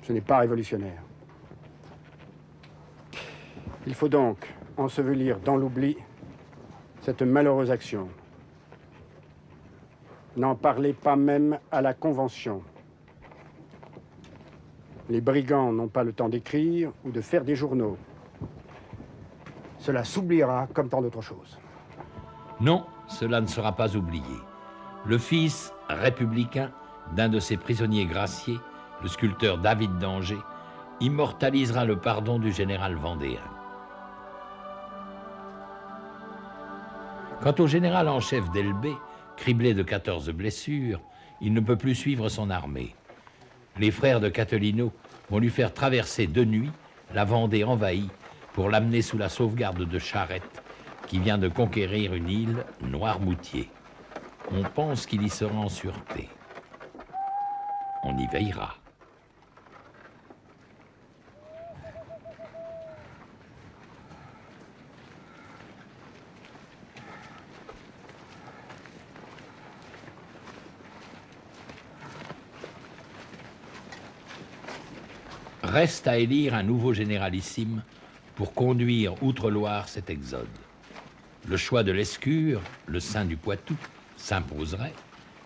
Ce n'est pas révolutionnaire. Il faut donc ensevelir dans l'oubli cette malheureuse action. N'en parlez pas même à la Convention. Les brigands n'ont pas le temps d'écrire ou de faire des journaux. Cela s'oubliera comme tant d'autres choses. Non, cela ne sera pas oublié. Le fils républicain d'un de ses prisonniers graciés, le sculpteur David d'Angers, immortalisera le pardon du général vendéen. Quant au général en chef d'Elbé, criblé de 14 blessures, il ne peut plus suivre son armée. Les frères de Catelino vont lui faire traverser de nuit la Vendée envahie pour l'amener sous la sauvegarde de Charette, qui vient de conquérir une île, Noirmoutier. On pense qu'il y sera en sûreté. On y veillera. Reste à élire un nouveau généralissime pour conduire outre-Loire cet exode. Le choix de Lescure, le saint du Poitou, s'imposerait,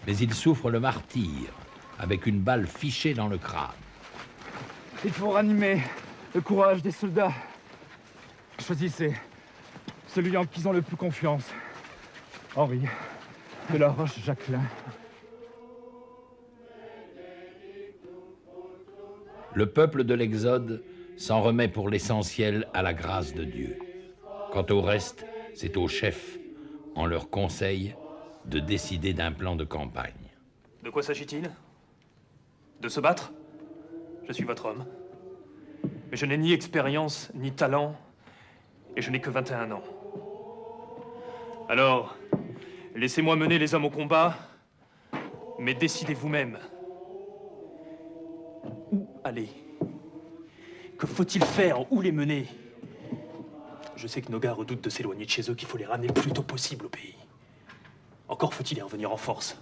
mais il souffre le martyre, avec une balle fichée dans le crâne. Il faut ranimer le courage des soldats. Choisissez celui en qui ils ont le plus confiance. Henri de la Roche-Jacquelin. Le peuple de l'Exode s'en remet pour l'essentiel à la grâce de Dieu. Quant au reste, c'est aux chefs, en leur conseil, de décider d'un plan de campagne. De quoi s'agit-il? De se battre? Je suis votre homme. Mais je n'ai ni expérience, ni talent, et je n'ai que 21 ans. Alors, laissez-moi mener les hommes au combat, mais décidez vous-même. Où aller? Que faut-il faire? Où les mener? Je sais que nos gars redoutent de s'éloigner de chez eux, qu'il faut les ramener le plus tôt possible au pays. Encore faut-il y revenir en force.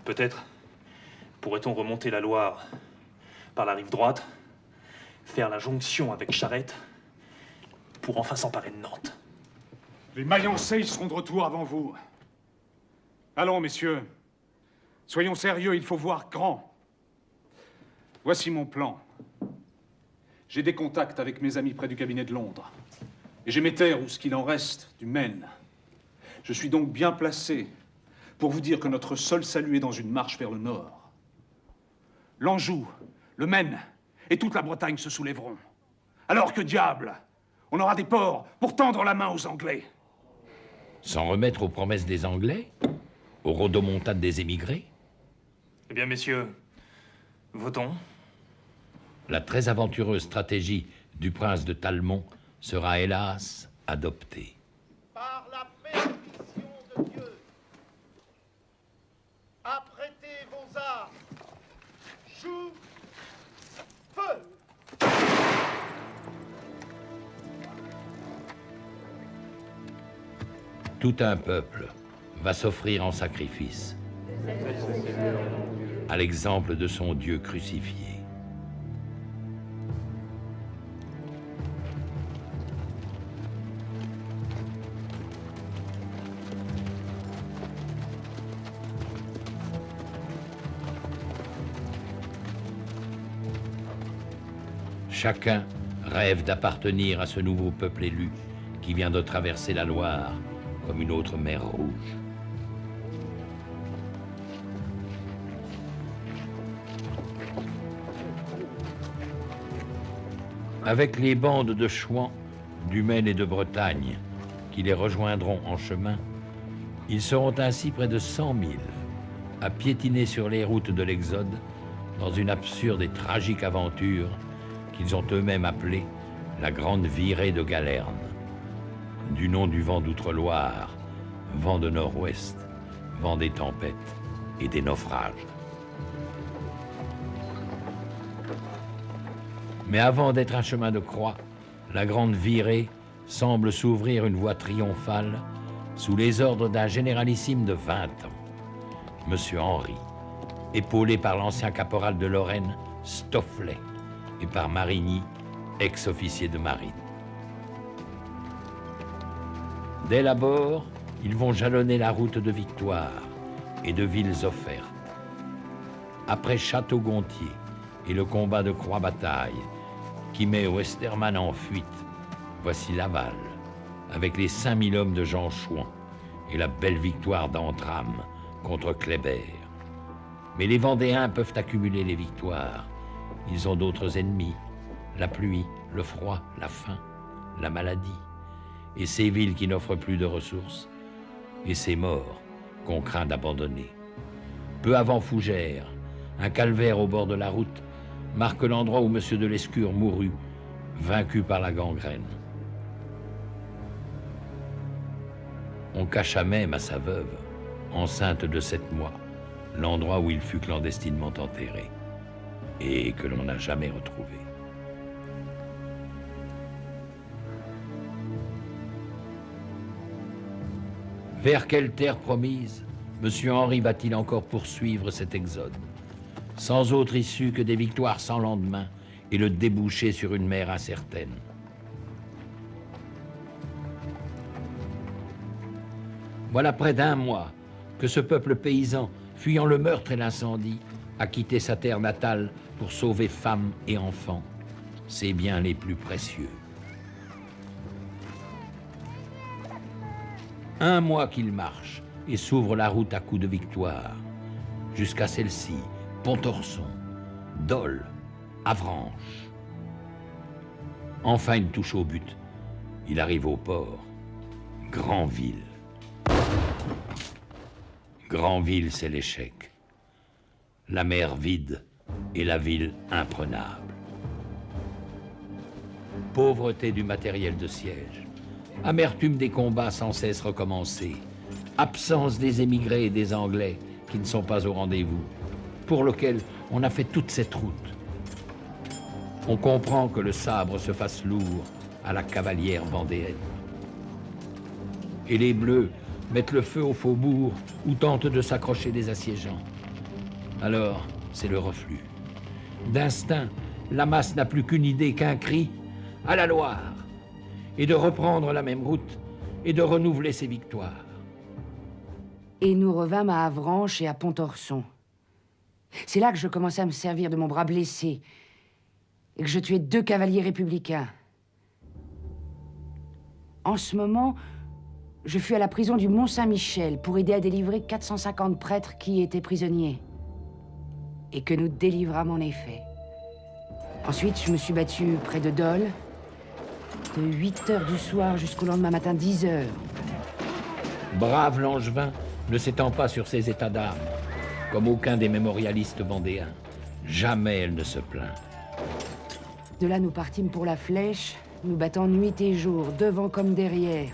Peut-être pourrait-on remonter la Loire par la rive droite, faire la jonction avec Charette, pour enfin s'emparer de Nantes. Les Mayencés seront de retour avant vous. Allons, messieurs. Soyons sérieux, il faut voir grand. Voici mon plan. J'ai des contacts avec mes amis près du cabinet de Londres. Et j'ai mes terres, ou ce qu'il en reste, du Maine. Je suis donc bien placé pour vous dire que notre seul salut est dans une marche vers le nord. L'Anjou, le Maine et toute la Bretagne se soulèveront. Alors que diable, on aura des ports pour tendre la main aux Anglais. S'en remettre aux promesses des Anglais? Aux rodomontades des émigrés? Eh bien, messieurs, votons. La très aventureuse stratégie du prince de Talmont sera, hélas, adoptée. Par la bénédiction de Dieu, apprêtez vos armes. Joue, feu! Tout un peuple va s'offrir en sacrifice, à l'exemple de son Dieu crucifié. Chacun rêve d'appartenir à ce nouveau peuple élu qui vient de traverser la Loire comme une autre mer rouge. Avec les bandes de Chouans, du Maine et de Bretagne qui les rejoindront en chemin, ils seront ainsi près de 100 000 à piétiner sur les routes de l'Exode dans une absurde et tragique aventure qu'ils ont eux-mêmes appelée la Grande Virée de Galerne, du nom du vent d'Outre-Loire, vent de nord-ouest, vent des tempêtes et des naufrages. Mais avant d'être un chemin de croix, la Grande Virée semble s'ouvrir une voie triomphale sous les ordres d'un généralissime de 20 ans, Monsieur Henri, épaulé par l'ancien caporal de Lorraine, Stofflet, et par Marigny, ex-officier de marine. Dès l'abord, ils vont jalonner la route de victoire et de villes offertes. Après Château-Gontier et le combat de Croix-Bataille, qui met Westermann en fuite, voici Laval, avec les 5000 hommes de Jean Chouan et la belle victoire d'Antram contre Kléber. Mais les Vendéens peuvent accumuler les victoires. Ils ont d'autres ennemis, la pluie, le froid, la faim, la maladie, et ces villes qui n'offrent plus de ressources, et ces morts qu'on craint d'abandonner. Peu avant Fougères, un calvaire au bord de la route marque l'endroit où M. de Lescure mourut vaincu par la gangrène. On cacha même à sa veuve, enceinte de 7 mois, l'endroit où il fut clandestinement enterré et que l'on n'a jamais retrouvé. Vers quelle terre promise M. Henri va-t-il encore poursuivre cet exode, sans autre issue que des victoires sans lendemain et le débouché sur une mer incertaine? Voilà près d'1 mois que ce peuple paysan, fuyant le meurtre et l'incendie, a quitté sa terre natale pour sauver femmes et enfants, ses biens les plus précieux. 1 mois qu'il marche et s'ouvre la route à coups de victoire, jusqu'à celle-ci, Pontorson, Dole, Avranches. Enfin, il touche au but. Il arrive au port. Granville. Granville, c'est l'échec. La mer vide et la ville imprenable. Pauvreté du matériel de siège. Amertume des combats sans cesse recommencés. Absence des émigrés et des Anglais qui ne sont pas au rendez-vous, pour lequel on a fait toute cette route. On comprend que le sabre se fasse lourd à la cavalière vendéenne. Et les Bleus mettent le feu au faubourg ou tentent de s'accrocher des assiégeants. Alors, c'est le reflux. D'instinct, la masse n'a plus qu'une idée, qu'un cri « à la Loire !» et de reprendre la même route et de renouveler ses victoires. Et nous revînmes à Avranches et à Pontorson. C'est là que je commençai à me servir de mon bras blessé et que je tuai 2 cavaliers républicains. En ce moment, je fus à la prison du Mont-Saint-Michel pour aider à délivrer 450 prêtres qui y étaient prisonniers. Et que nous délivrâmes en effet. Ensuite, je me suis battu près de Dole, de 8 heures du soir jusqu'au lendemain matin 10 heures. Brave Langevin ne s'étend pas sur ses états d'âme, comme aucun des mémorialistes vendéens. Jamais elle ne se plaint. De là, nous partîmes pour la Flèche, nous battant nuit et jour, devant comme derrière.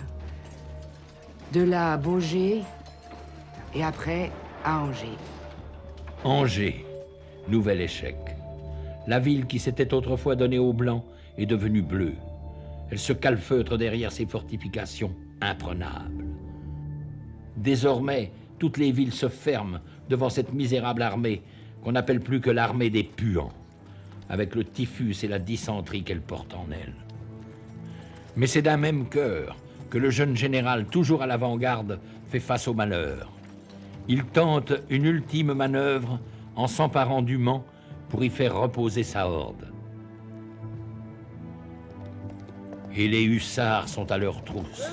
De là à Baugé, et après à Angers. Angers, nouvel échec. La ville qui s'était autrefois donnée aux Blancs est devenue bleue. Elle se calfeutre derrière ses fortifications imprenables. Désormais, toutes les villes se ferment devant cette misérable armée qu'on n'appelle plus que l'armée des puants, avec le typhus et la dysenterie qu'elle porte en elle. Mais c'est d'un même cœur que le jeune général, toujours à l'avant-garde, fait face au malheur. Il tente une ultime manœuvre en s'emparant du Mans pour y faire reposer sa horde. Et les hussards sont à leur trousse.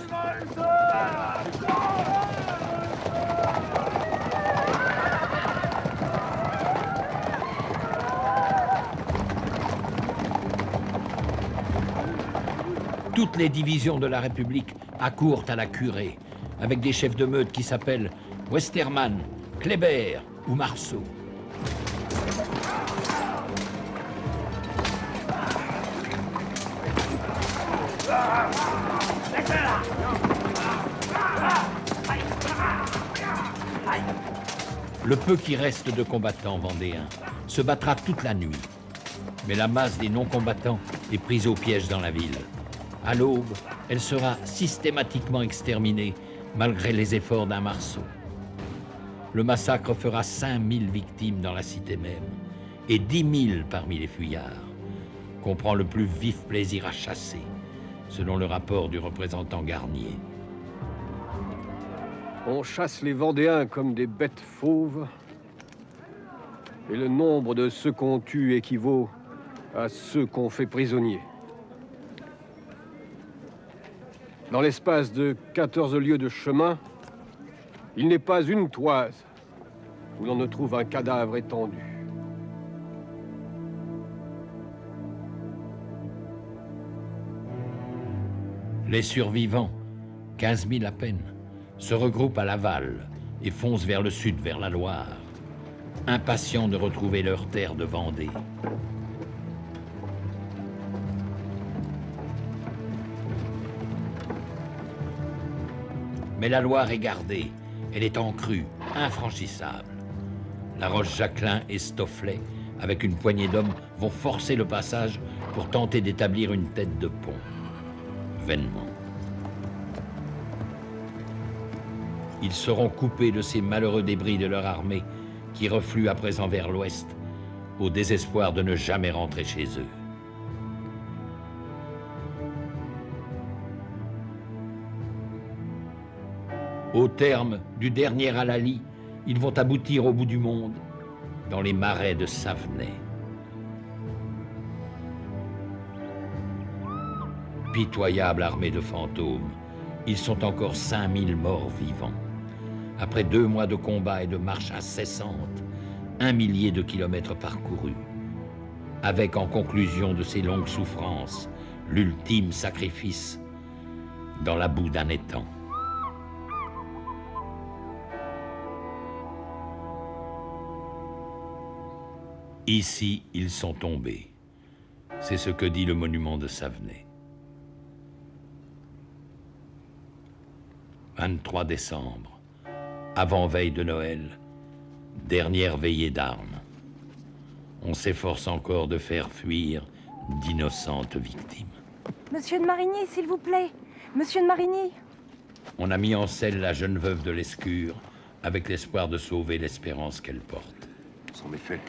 Toutes les divisions de la République accourent à la curée, avec des chefs de meute qui s'appellent Westermann, Kléber ou Marceau. Le peu qui reste de combattants vendéens se battra toute la nuit. Mais la masse des non-combattants est prise au piège dans la ville. À l'aube, elle sera systématiquement exterminée, malgré les efforts d'un Marceau. Le massacre fera 5000 victimes dans la cité même, et 10 000 parmi les fuyards, qu'on prend le plus vif plaisir à chasser, selon le rapport du représentant Garnier. On chasse les Vendéens comme des bêtes fauves, et le nombre de ceux qu'on tue équivaut à ceux qu'on fait prisonniers. Dans l'espace de 14 lieues de chemin, il n'est pas une toise où l'on ne trouve un cadavre étendu. Les survivants, 15 000 à peine, se regroupent à Laval et foncent vers le sud, vers la Loire, impatients de retrouver leur terre de Vendée. Mais la Loire est gardée. Elle est en crue, infranchissable. La Roche-Jacquelin et Stofflet, avec une poignée d'hommes, vont forcer le passage pour tenter d'établir une tête de pont. Vainement. Ils seront coupés de ces malheureux débris de leur armée qui refluent à présent vers l'ouest, au désespoir de ne jamais rentrer chez eux. Au terme du dernier hallali, ils vont aboutir au bout du monde, dans les marais de Savenay. Pitoyable armée de fantômes, ils sont encore 5000 morts vivants. Après 2 mois de combat et de marche incessante, 1 millier de kilomètres parcourus, avec en conclusion de ces longues souffrances, l'ultime sacrifice dans la boue d'un étang. Ici, ils sont tombés. C'est ce que dit le monument de Savenay. 23 décembre, avant-veille de Noël, dernière veillée d'armes. On s'efforce encore de faire fuir d'innocentes victimes. Monsieur de Marigny, s'il vous plaît. Monsieur de Marigny. On a mis en selle la jeune veuve de Lescure avec l'espoir de sauver l'espérance qu'elle porte. Sans méfait,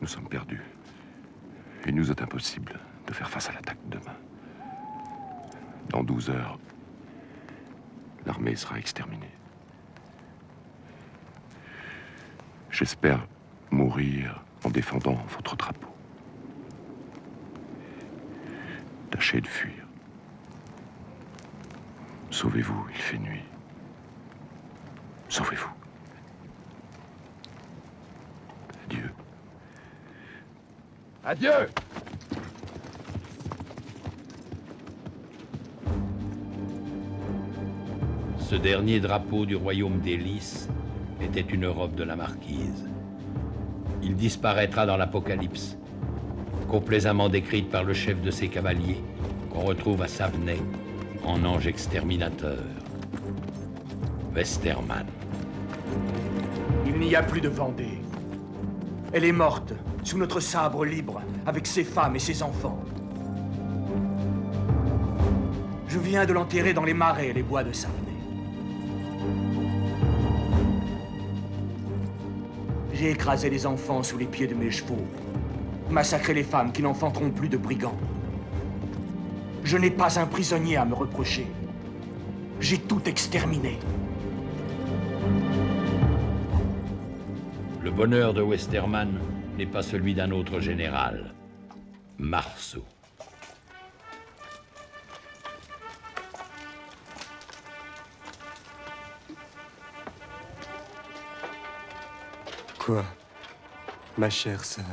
nous sommes perdus. Il nous est impossible de faire face à l'attaque demain. Dans 12 heures, l'armée sera exterminée. J'espère mourir en défendant votre drapeau. Tâchez de fuir. Sauvez-vous, il fait nuit. Sauvez-vous. Adieu. Adieu! Ce dernier drapeau du royaume des Lys était une robe de la marquise. Il disparaîtra dans l'Apocalypse, complaisamment décrite par le chef de ses cavaliers, qu'on retrouve à Savenay, en ange exterminateur. Westermann. Il n'y a plus de Vendée. Elle est morte, sous notre sabre libre, avec ses femmes et ses enfants. Je viens de l'enterrer dans les marais et les bois de Savenay. J'ai écrasé les enfants sous les pieds de mes chevaux, massacré les femmes qui n'enfanteront plus de brigands. Je n'ai pas un prisonnier à me reprocher. J'ai tout exterminé. Le bonheur de Westermann n'est pas celui d'un autre général, Marceau. Quoi, ma chère sœur?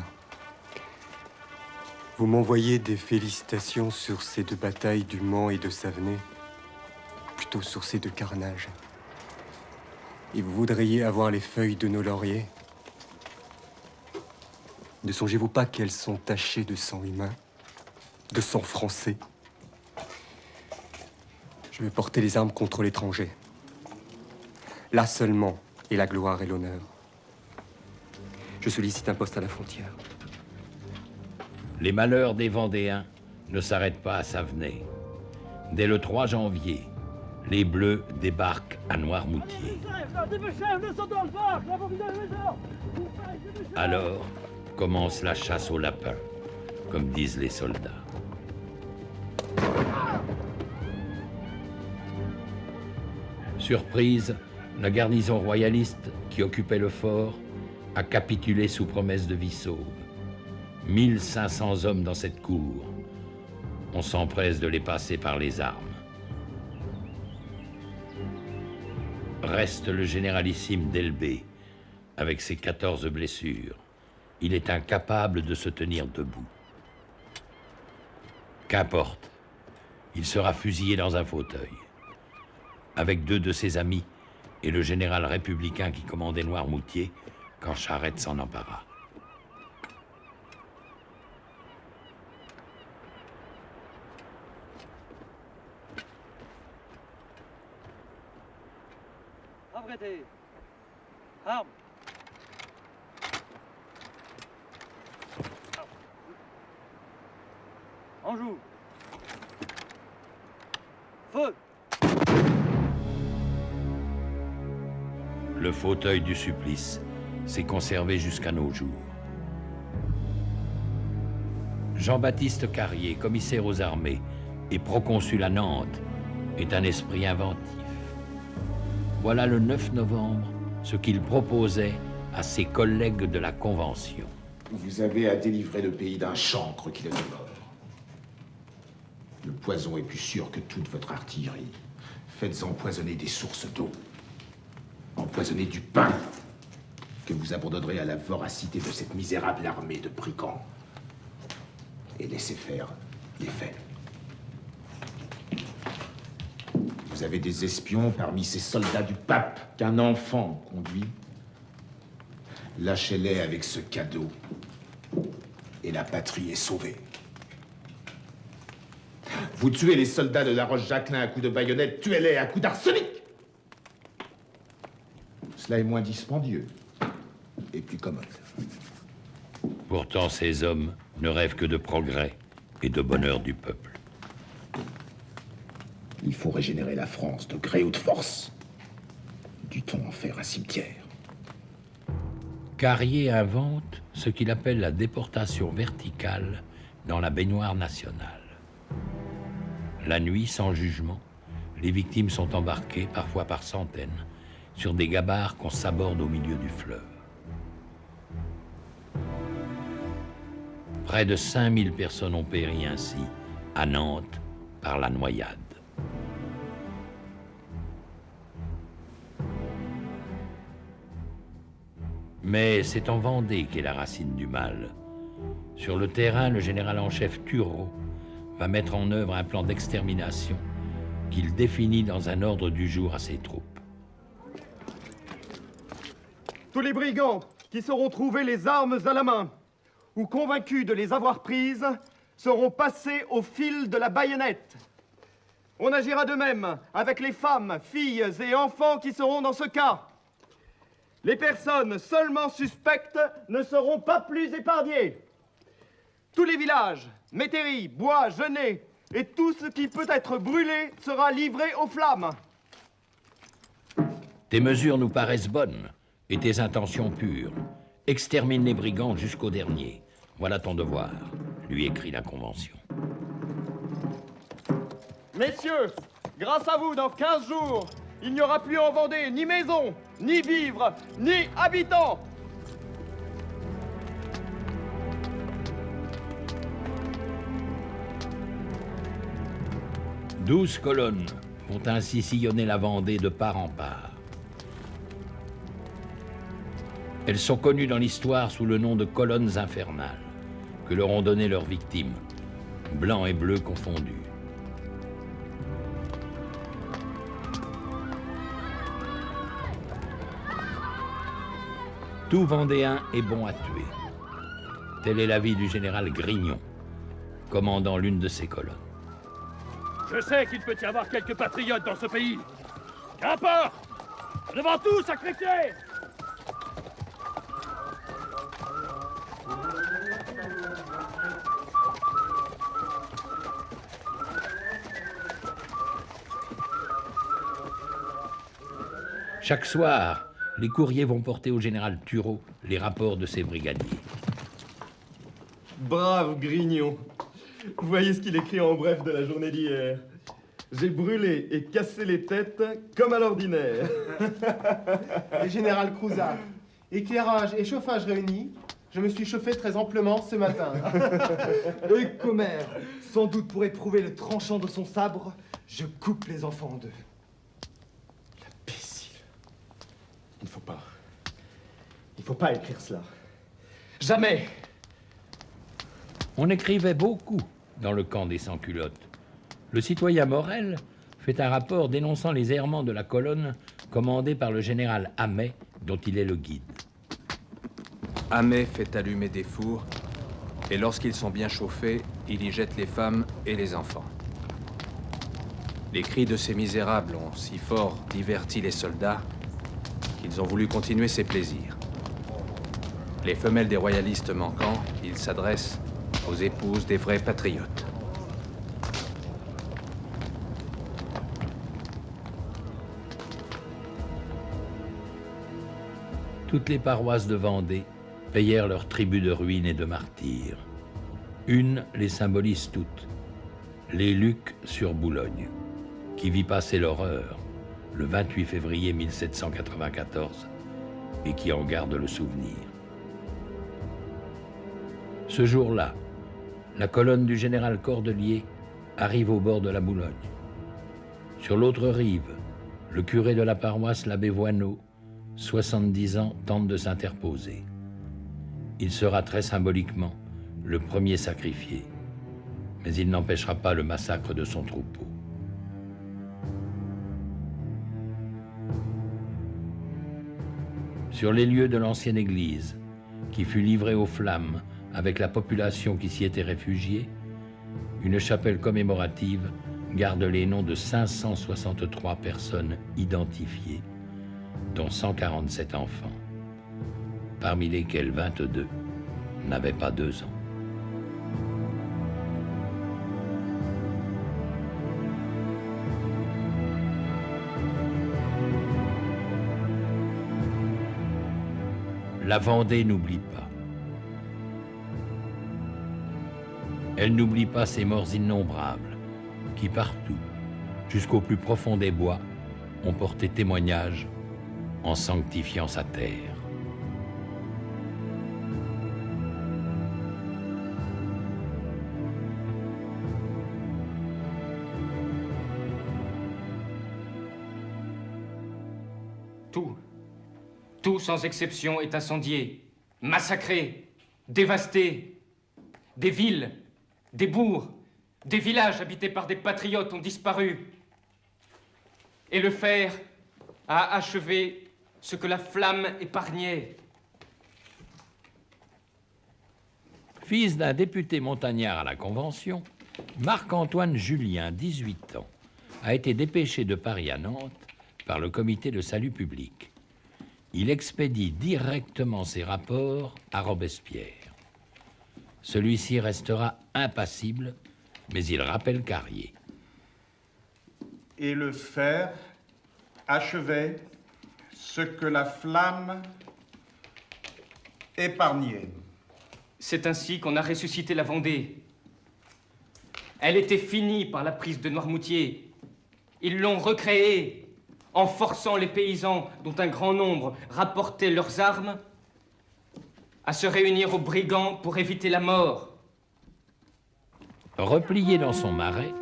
Vous m'envoyez des félicitations sur ces 2 batailles du Mans et de Savenay, plutôt sur ces 2 carnages. Et vous voudriez avoir les feuilles de nos lauriers? Ne songez-vous pas qu'elles sont tachées de sang humain, de sang français? Je vais porter les armes contre l'étranger. Là seulement est la gloire et l'honneur. Je sollicite un poste à la frontière. Les malheurs des Vendéens ne s'arrêtent pas à Savenay. Dès le 3 janvier, les Bleus débarquent à Noirmoutier. Alors commence la chasse aux lapins, comme disent les soldats. Surprise, la garnison royaliste qui occupait le fort a capitulé sous promesse de vie sauve. 1500 hommes dans cette cour. On s'empresse de les passer par les armes. Reste le généralissime d'Elbé, avec ses 14 blessures. Il est incapable de se tenir debout. Qu'importe, il sera fusillé dans un fauteuil, avec 2 de ses amis et le général républicain qui commandait Noirmoutier quand Charette s'en empara. Apprêtez. Armes. En joue. Feu. Le fauteuil du supplice s'est conservé jusqu'à nos jours. Jean-Baptiste Carrier, commissaire aux armées et proconsul à Nantes, est un esprit inventif. Voilà le 9 novembre ce qu'il proposait à ses collègues de la Convention. Vous avez à délivrer le pays d'un chancre qui le dévore. Le poison est plus sûr que toute votre artillerie. Faites empoisonner des sources d'eau. Empoisonnez du pain que vous abandonnerez à la voracité de cette misérable armée de brigands. Et laissez faire les faits. Vous avez des espions parmi ces soldats du pape qu'un enfant conduit. Lâchez-les avec ce cadeau et la patrie est sauvée. Vous tuez les soldats de La Roche-Jacquelin à coups de baïonnette, tuez-les à coups d'arsenic. Cela est moins dispendieux et plus commode. Pourtant, ces hommes ne rêvent que de progrès et de bonheur du peuple. Il faut régénérer la France de gré ou de force. Dut-on en faire un cimetière? Carrier invente ce qu'il appelle la déportation verticale dans la baignoire nationale. La nuit, sans jugement, les victimes sont embarquées, parfois par centaines, sur des gabarres qu'on saborde au milieu du fleuve. Près de 5000 personnes ont péri ainsi, à Nantes, par la noyade. Mais c'est en Vendée qu'est la racine du mal. Sur le terrain, le général en chef Turreau va mettre en œuvre un plan d'extermination qu'il définit dans un ordre du jour à ses troupes. Tous les brigands qui sauront trouver les armes à la main ou convaincus de les avoir prises seront passés au fil de la baïonnette. On agira de même avec les femmes, filles et enfants qui seront dans ce cas. Les personnes seulement suspectes ne seront pas plus épargnées. Tous les villages, métairies, bois, genêts et tout ce qui peut être brûlé sera livré aux flammes. Tes mesures nous paraissent bonnes et tes intentions pures. Extermine les brigands jusqu'au dernier. Voilà ton devoir, lui écrit la Convention. Messieurs, grâce à vous, dans 15 jours, il n'y aura plus en Vendée ni maison, ni vivres, ni habitants. « 12 colonnes vont ainsi sillonner la Vendée de part en part. Elles sont connues dans l'histoire sous le nom de colonnes infernales, que leur ont donné leurs victimes, blancs et bleus confondus. Tout Vendéen est bon à tuer. Tel est l'avis du général Grignon, commandant l'une de ces colonnes. Je sais qu'il peut y avoir quelques patriotes dans ce pays. Qu'importe! Devant tout, sacrifier! Chaque soir, les courriers vont porter au général Turreau les rapports de ses brigadiers. Brave Grignon. Vous voyez ce qu'il écrit en bref de la journée d'hier. J'ai brûlé et cassé les têtes comme à l'ordinaire. Le général Crouzat, éclairage et chauffage réunis, je me suis chauffé très amplement ce matin. Et commère, sans doute pour éprouver le tranchant de son sabre, je coupe les enfants en deux. L'imbécile. Il ne faut pas écrire cela. Jamais. On écrivait beaucoup dans le camp des sans-culottes. Le citoyen Morel fait un rapport dénonçant les errements de la colonne commandée par le général Hamet, dont il est le guide. Hamet fait allumer des fours, et lorsqu'ils sont bien chauffés, il y jette les femmes et les enfants. Les cris de ces misérables ont si fort diverti les soldats qu'ils ont voulu continuer ces plaisirs. Les femelles des royalistes manquant, ils s'adressent aux épouses des vrais patriotes. Toutes les paroisses de Vendée payèrent leur tribut de ruines et de martyrs. Une les symbolise toutes, les Lucs sur Boulogne, qui vit passer l'horreur le 28 février 1794 et qui en garde le souvenir. Ce jour-là, la colonne du général Cordelier arrive au bord de la Boulogne. Sur l'autre rive, le curé de la paroisse, l'abbé Voineau, 70 ans, tente de s'interposer. Il sera très symboliquement le premier sacrifié, mais il n'empêchera pas le massacre de son troupeau. Sur les lieux de l'ancienne église, qui fut livrée aux flammes avec la population qui s'y était réfugiée, une chapelle commémorative garde les noms de 563 personnes identifiées, dont 147 enfants, parmi lesquels 22 n'avaient pas 2 ans. La Vendée n'oublie pas. Elle n'oublie pas ces morts innombrables qui partout, jusqu'au plus profond des bois, ont porté témoignage en sanctifiant sa terre. Tout sans exception est incendié, massacré, dévasté. Des villes, des bourgs, des villages habités par des patriotes ont disparu. Et le fer a achevé ce que la flamme épargnait. Fils d'un député montagnard à la Convention, Marc-Antoine Julien, 18 ans, a été dépêché de Paris à Nantes par le Comité de salut public. Il expédie directement ses rapports à Robespierre. Celui-ci restera impassible, mais il rappelle Carrier. Et le fer achevait ce que la flamme épargnait. C'est ainsi qu'on a ressuscité la Vendée. Elle était finie par la prise de Noirmoutier. Ils l'ont recréée en forçant les paysans, dont un grand nombre rapportaient leurs armes, à se réunir aux brigands pour éviter la mort. Replié dans son marais,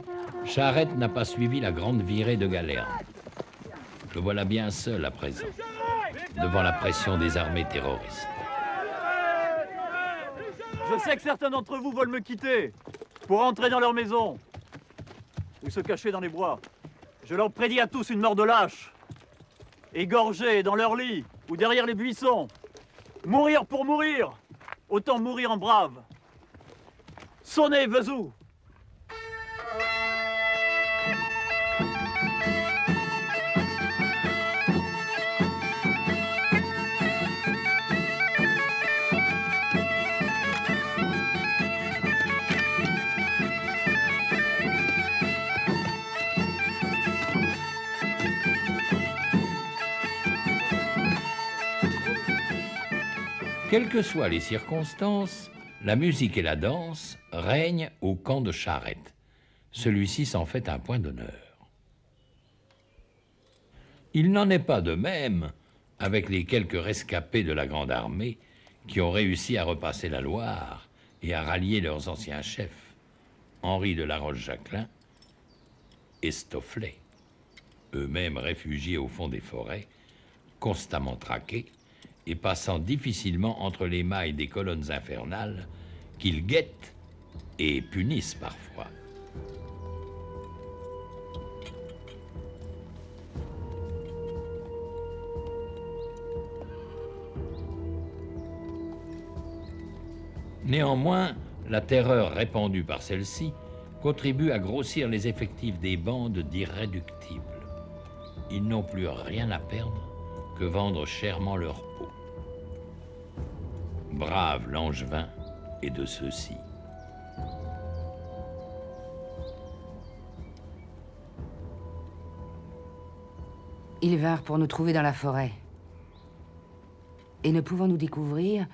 Charette n'a pas suivi la grande virée de Galerne. Le voilà bien seul à présent, devant la pression des armées terroristes. Je sais que certains d'entre vous veulent me quitter pour entrer dans leur maison ou se cacher dans les bois. Je leur prédis à tous une mort de lâche, égorgés dans leur lit ou derrière les buissons. Mourir pour mourir, autant mourir en brave. Sonnez, Vezou! Quelles que soient les circonstances, la musique et la danse règnent au camp de Charette. Celui-ci s'en fait un point d'honneur. Il n'en est pas de même avec les quelques rescapés de la Grande Armée qui ont réussi à repasser la Loire et à rallier leurs anciens chefs, Henri de la Roche-Jacquelin et Stofflet, eux-mêmes réfugiés au fond des forêts, constamment traqués, et passant difficilement entre les mailles des colonnes infernales qu'ils guettent et punissent parfois. Néanmoins, la terreur répandue par celle-ci contribue à grossir les effectifs des bandes d'irréductibles. Ils n'ont plus rien à perdre que vendre chèrement leur peau. Brave Langevin est de ceux-ci. Ils vinrent pour nous trouver dans la forêt. Et ne pouvant nous découvrir,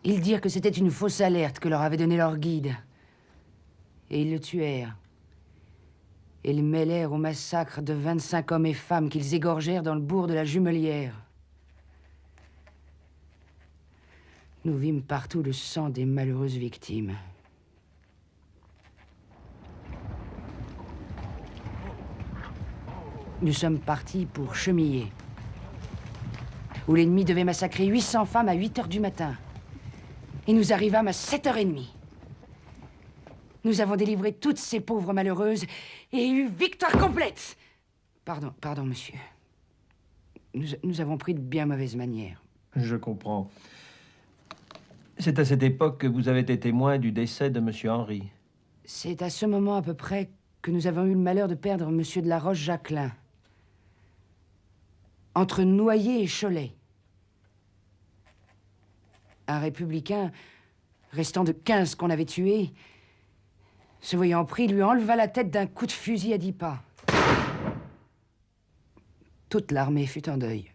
ils dirent que c'était une fausse alerte que leur avait donnée leur guide. Et ils le tuèrent. Et ils mêlèrent au massacre de 25 hommes et femmes qu'ils égorgèrent dans le bourg de la Jumelière. Nous vîmes partout le sang des malheureuses victimes. Nous sommes partis pour Chemillé, où l'ennemi devait massacrer 800 femmes à 8 heures du matin. Et nous arrivâmes à 7h30. Nous avons délivré toutes ces pauvres malheureuses et eu victoire complète. Pardon, monsieur. Nous avons pris de bien mauvaises manières. Je comprends. C'est à cette époque que vous avez été témoin du décès de monsieur Henri. C'est à ce moment à peu près que nous avons eu le malheur de perdre monsieur de la Roche-Jacquelin. Entre Noyer et Cholet. Un républicain, restant de 15 qu'on avait tués, se voyant pris, lui enleva la tête d'un coup de fusil à 10 pas. Toute l'armée fut en deuil.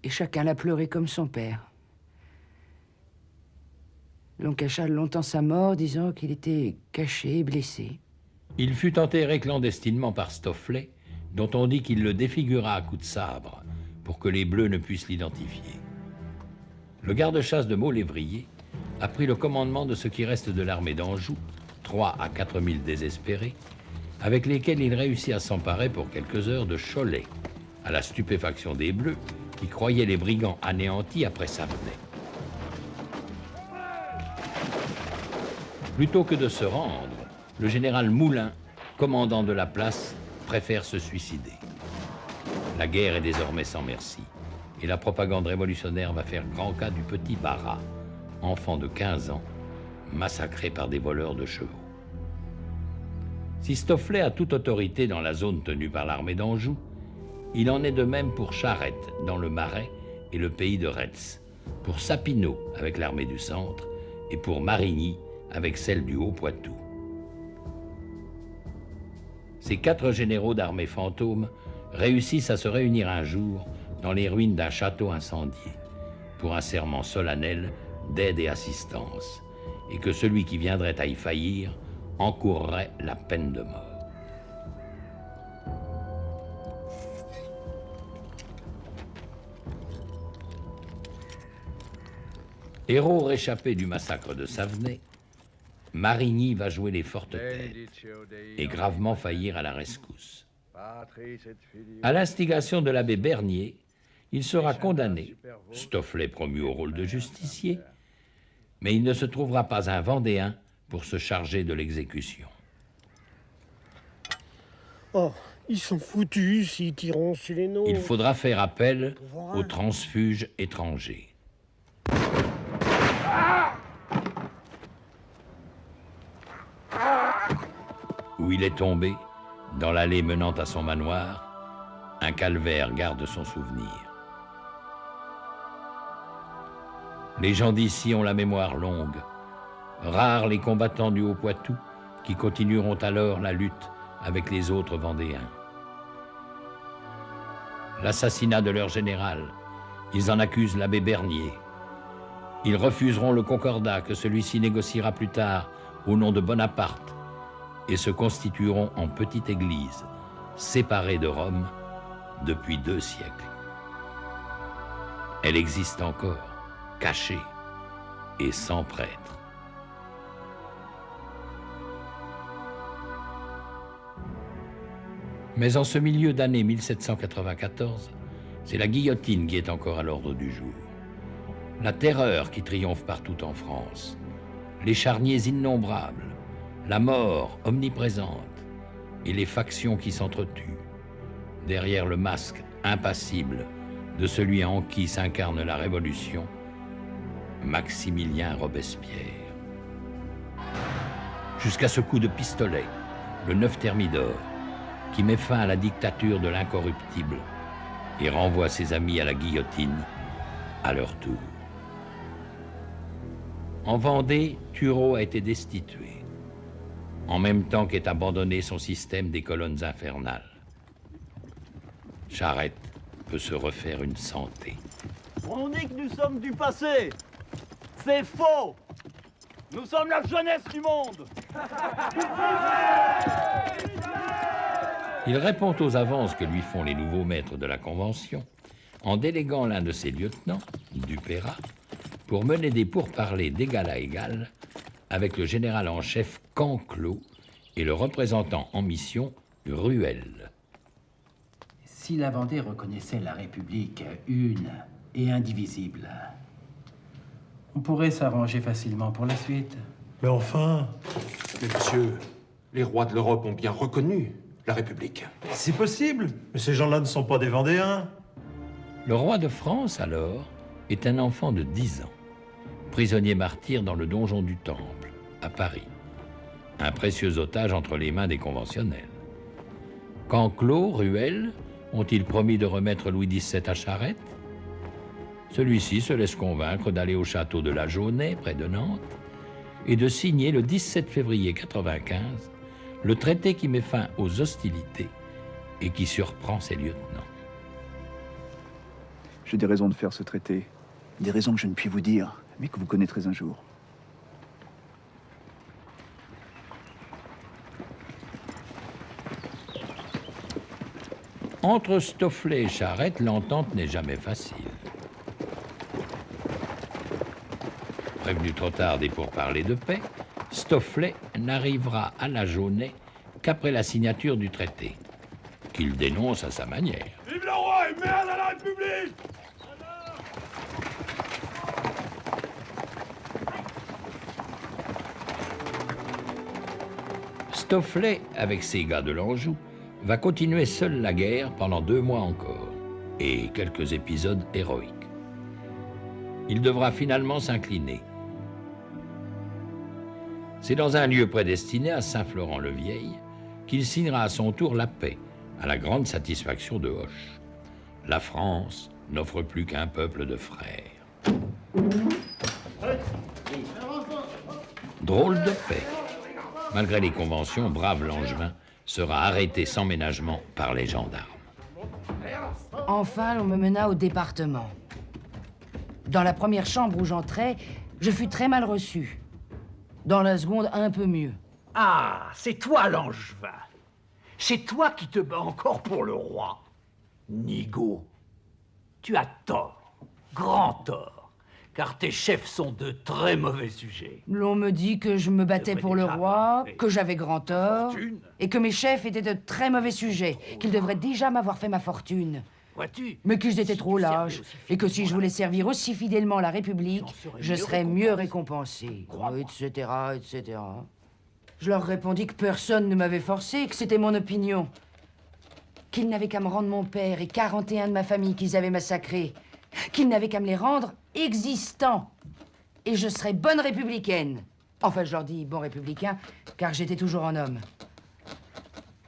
Et chacun l'a pleuré comme son père. L'on cacha longtemps sa mort, disant qu'il était caché et blessé. Il fut enterré clandestinement par Stofflet, dont on dit qu'il le défigura à coups de sabre, pour que les Bleus ne puissent l'identifier. Le garde-chasse de Maulévrier a pris le commandement de ce qui reste de l'armée d'Anjou, 3 à 4 000 désespérés, avec lesquels il réussit à s'emparer pour quelques heures de Cholet, à la stupéfaction des Bleus, qui croyaient les brigands anéantis après Savenay. Plutôt que de se rendre, le général Moulin, commandant de la place, préfère se suicider. La guerre est désormais sans merci, et la propagande révolutionnaire va faire grand cas du petit Barras, enfant de 15 ans, massacré par des voleurs de chevaux. Si Stofflet a toute autorité dans la zone tenue par l'armée d'Anjou, il en est de même pour Charette, dans le Marais, et le pays de Retz, pour Sapineau, avec l'armée du Centre, et pour Marigny, avec celle du Haut-Poitou. Ces 4 généraux d'armée fantômes réussissent à se réunir un jour dans les ruines d'un château incendié, pour un serment solennel d'aide et assistance, et que celui qui viendrait à y faillir encourrait la peine de mort. Héros réchappé du massacre de Savenay, Marigny va jouer les fortes têtes et gravement faillir à la rescousse. À l'instigation de l'abbé Bernier, il sera condamné, Stofflet promu au rôle de justicier, mais il ne se trouvera pas un Vendéen pour se charger de l'exécution. Oh, ils sont foutus s'ils tireront sur les nôtres. Il faudra faire appel aux transfuges étrangers. Où il est tombé, dans l'allée menant à son manoir, un calvaire garde son souvenir. Les gens d'ici ont la mémoire longue. Rares les combattants du Haut-Poitou qui continueront alors la lutte avec les autres Vendéens. L'assassinat de leur général, ils en accusent l'abbé Bernier. Ils refuseront le concordat que celui-ci négociera plus tard au nom de Bonaparte et se constitueront en petite église, séparée de Rome depuis 2 siècles. Elle existe encore, cachée et sans prêtre. Mais en ce milieu d'année 1794, c'est la guillotine qui est encore à l'ordre du jour. La terreur qui triomphe partout en France, les charniers innombrables, la mort omniprésente et les factions qui s'entretuent, derrière le masque impassible de celui en qui s'incarne la Révolution, Maximilien Robespierre. Jusqu'à ce coup de pistolet, le 9 Thermidor, qui met fin à la dictature de l'incorruptible et renvoie ses amis à la guillotine à leur tour. En Vendée, Turreau a été destitué, en même temps qu'est abandonné son système des colonnes infernales. Charette peut se refaire une santé. On dit que nous sommes du passé. C'est faux. Nous sommes la jeunesse du monde. Il répond aux avances que lui font les nouveaux maîtres de la Convention en déléguant l'un de ses lieutenants, Dupérat, pour mener des pourparlers d'égal à égal avec le général en chef Canclos et le représentant en mission Ruel. Si la Vendée reconnaissait la République une et indivisible, on pourrait s'arranger facilement pour la suite. Mais enfin... Mais monsieur, les rois de l'Europe ont bien reconnu la République. C'est possible, mais ces gens-là ne sont pas des Vendéens. Le roi de France, alors, est un enfant de 10 ans, prisonnier martyr dans le donjon du Temple, à Paris. Un précieux otage entre les mains des conventionnels. Canclos, Ruel, ont-ils promis de remettre Louis XVII à Charette? Celui-ci se laisse convaincre d'aller au château de la Jaunais, près de Nantes, et de signer le 17 février 95 le traité qui met fin aux hostilités et qui surprend ses lieutenants. J'ai des raisons de faire ce traité. Des raisons que je ne puis vous dire, mais que vous connaîtrez un jour. Entre Stofflet et Charette, l'entente n'est jamais facile. Prévenu trop tard des pourparlers de paix, Stofflet n'arrivera à la Jaunais qu'après la signature du traité, qu'il dénonce à sa manière. Vive le roi et merde à la République! Stofflet, avec ses gars de l'Anjou, va continuer seul la guerre pendant 2 mois encore, et quelques épisodes héroïques. Il devra finalement s'incliner. C'est dans un lieu prédestiné à Saint-Florent-le-Vieil qu'il signera à son tour la paix, à la grande satisfaction de Hoche. La France n'offre plus qu'un peuple de frères. Drôle de paix. Malgré les conventions, brave Langevin sera arrêté sans ménagement par les gendarmes. Enfin, on me mena au département. Dans la première chambre où j'entrais, je fus très mal reçu. Dans la seconde, un peu mieux. Ah, c'est toi, Langevin. C'est toi qui te bats encore pour le roi. Nigaud, tu as tort, grand tort, car tes chefs sont de très mauvais sujets. L'on me dit que je me battais pour le roi, que j'avais grand tort, et que mes chefs étaient de très mauvais sujets, qu'ils devraient déjà m'avoir fait ma fortune. Mais qu'ils étaient trop lâches, et que si je voulais servir aussi fidèlement la République, je serais mieux récompensé, etc., etc. Je leur répondis que personne ne m'avait forcé, que c'était mon opinion. Qu'ils n'avaient qu'à me rendre mon père et 41 de ma famille qu'ils avaient massacrés. Qu'ils n'avaient qu'à me les rendre existants. Et je serais bonne républicaine. Enfin, je leur dis bon républicain, car j'étais toujours un homme.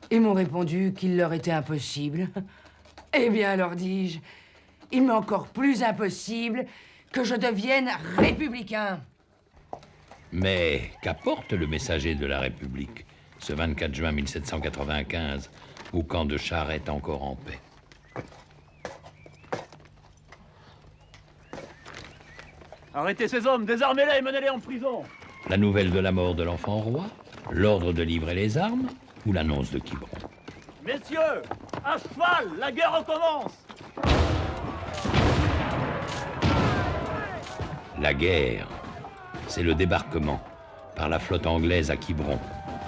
Ils m'ont répondu qu'il leur était impossible. Eh bien, leur dis-je, il m'est encore plus impossible que je devienne républicain. Mais qu'apporte le messager de la République, ce 24 juin 1795, au camp de Charette encore en paix? Arrêtez ces hommes, désarmez-les et menez-les en prison. La nouvelle de la mort de l'enfant roi, l'ordre de livrer les armes ou l'annonce de Quiberon? Messieurs, à cheval, la guerre recommence. La guerre, c'est le débarquement par la flotte anglaise à Quiberon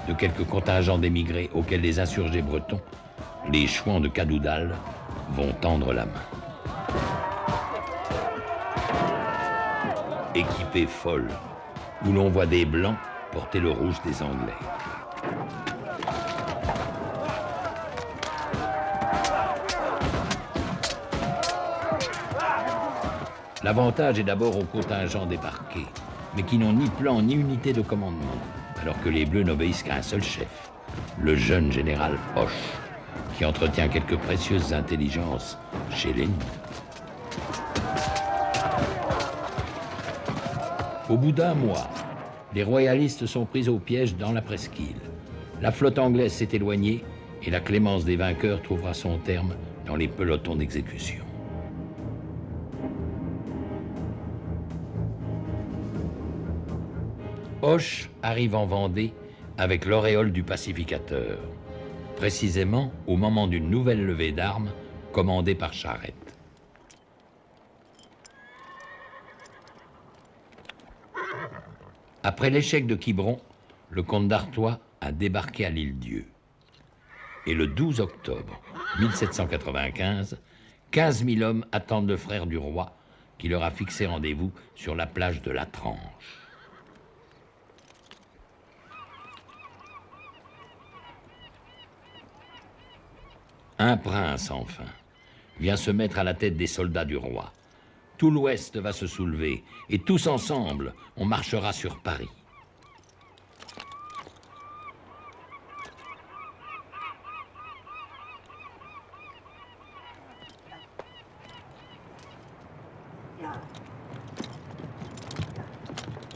de quelques contingents d'émigrés auxquels les insurgés bretons, les chouans de Cadoudal, vont tendre la main. Équipée folle, où l'on voit des blancs porter le rouge des Anglais. L'avantage est d'abord aux contingents débarqués, mais qui n'ont ni plan ni unité de commandement, alors que les Bleus n'obéissent qu'à un seul chef, le jeune général Hoche, qui entretient quelques précieuses intelligences chez l'ennemi. Au bout d'un mois, les royalistes sont pris au piège dans la presqu'île. La flotte anglaise s'est éloignée et la clémence des vainqueurs trouvera son terme dans les pelotons d'exécution. Hoche arrive en Vendée avec l'auréole du pacificateur, précisément au moment d'une nouvelle levée d'armes commandée par Charette. Après l'échec de Quiberon, le comte d'Artois a débarqué à l'Île-Dieu. Et le 12 octobre 1795, 15 000 hommes attendent le frère du roi qui leur a fixé rendez-vous sur la plage de la Tranche. Un prince, enfin, vient se mettre à la tête des soldats du roi. Tout l'Ouest va se soulever, et tous ensemble, on marchera sur Paris.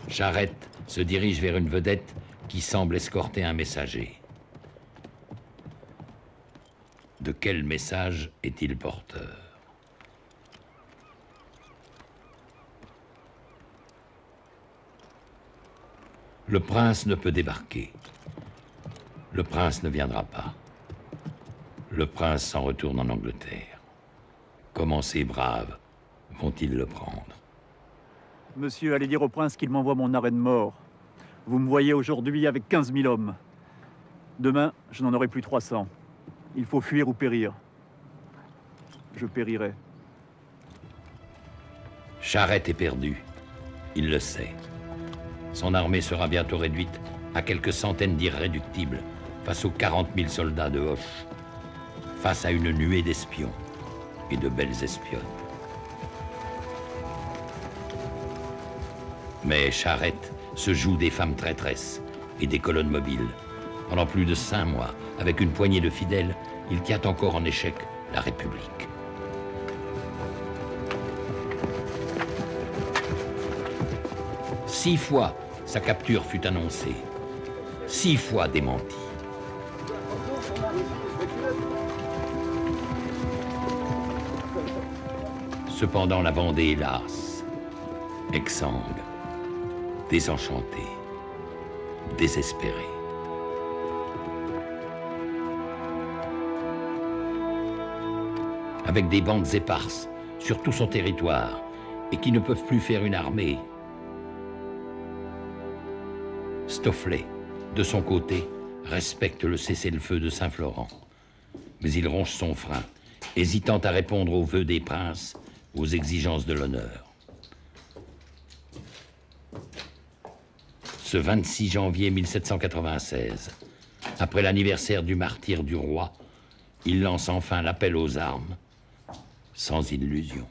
Charette se dirige vers une vedette qui semble escorter un messager. De quel message est-il porteur? Le prince ne peut débarquer. Le prince ne viendra pas. Le prince s'en retourne en Angleterre. Comment ces braves vont-ils le prendre? Monsieur, allez dire au prince qu'il m'envoie mon arrêt de mort. Vous me voyez aujourd'hui avec 15 000 hommes. Demain, je n'en aurai plus 300. Il faut fuir ou périr. Je périrai. Charette est perdu. Il le sait. Son armée sera bientôt réduite à quelques centaines d'irréductibles face aux 40 000 soldats de Hoche, face à une nuée d'espions et de belles espionnes. Mais Charette se joue des femmes traîtresses et des colonnes mobiles. Pendant plus de 5 mois, avec une poignée de fidèles, il tient encore en échec la République. Six fois, sa capture fut annoncée. 6 fois démentie. Cependant, la Vendée est lasse, exsangue, désenchantée, désespérée. Avec des bandes éparses sur tout son territoire et qui ne peuvent plus faire une armée. Stofflet, de son côté, respecte le cessez-le-feu de Saint-Florent, mais il ronge son frein, hésitant à répondre aux vœux des princes, aux exigences de l'honneur. Ce 26 janvier 1796, après l'anniversaire du martyre du roi, il lance enfin l'appel aux armes, sans illusion.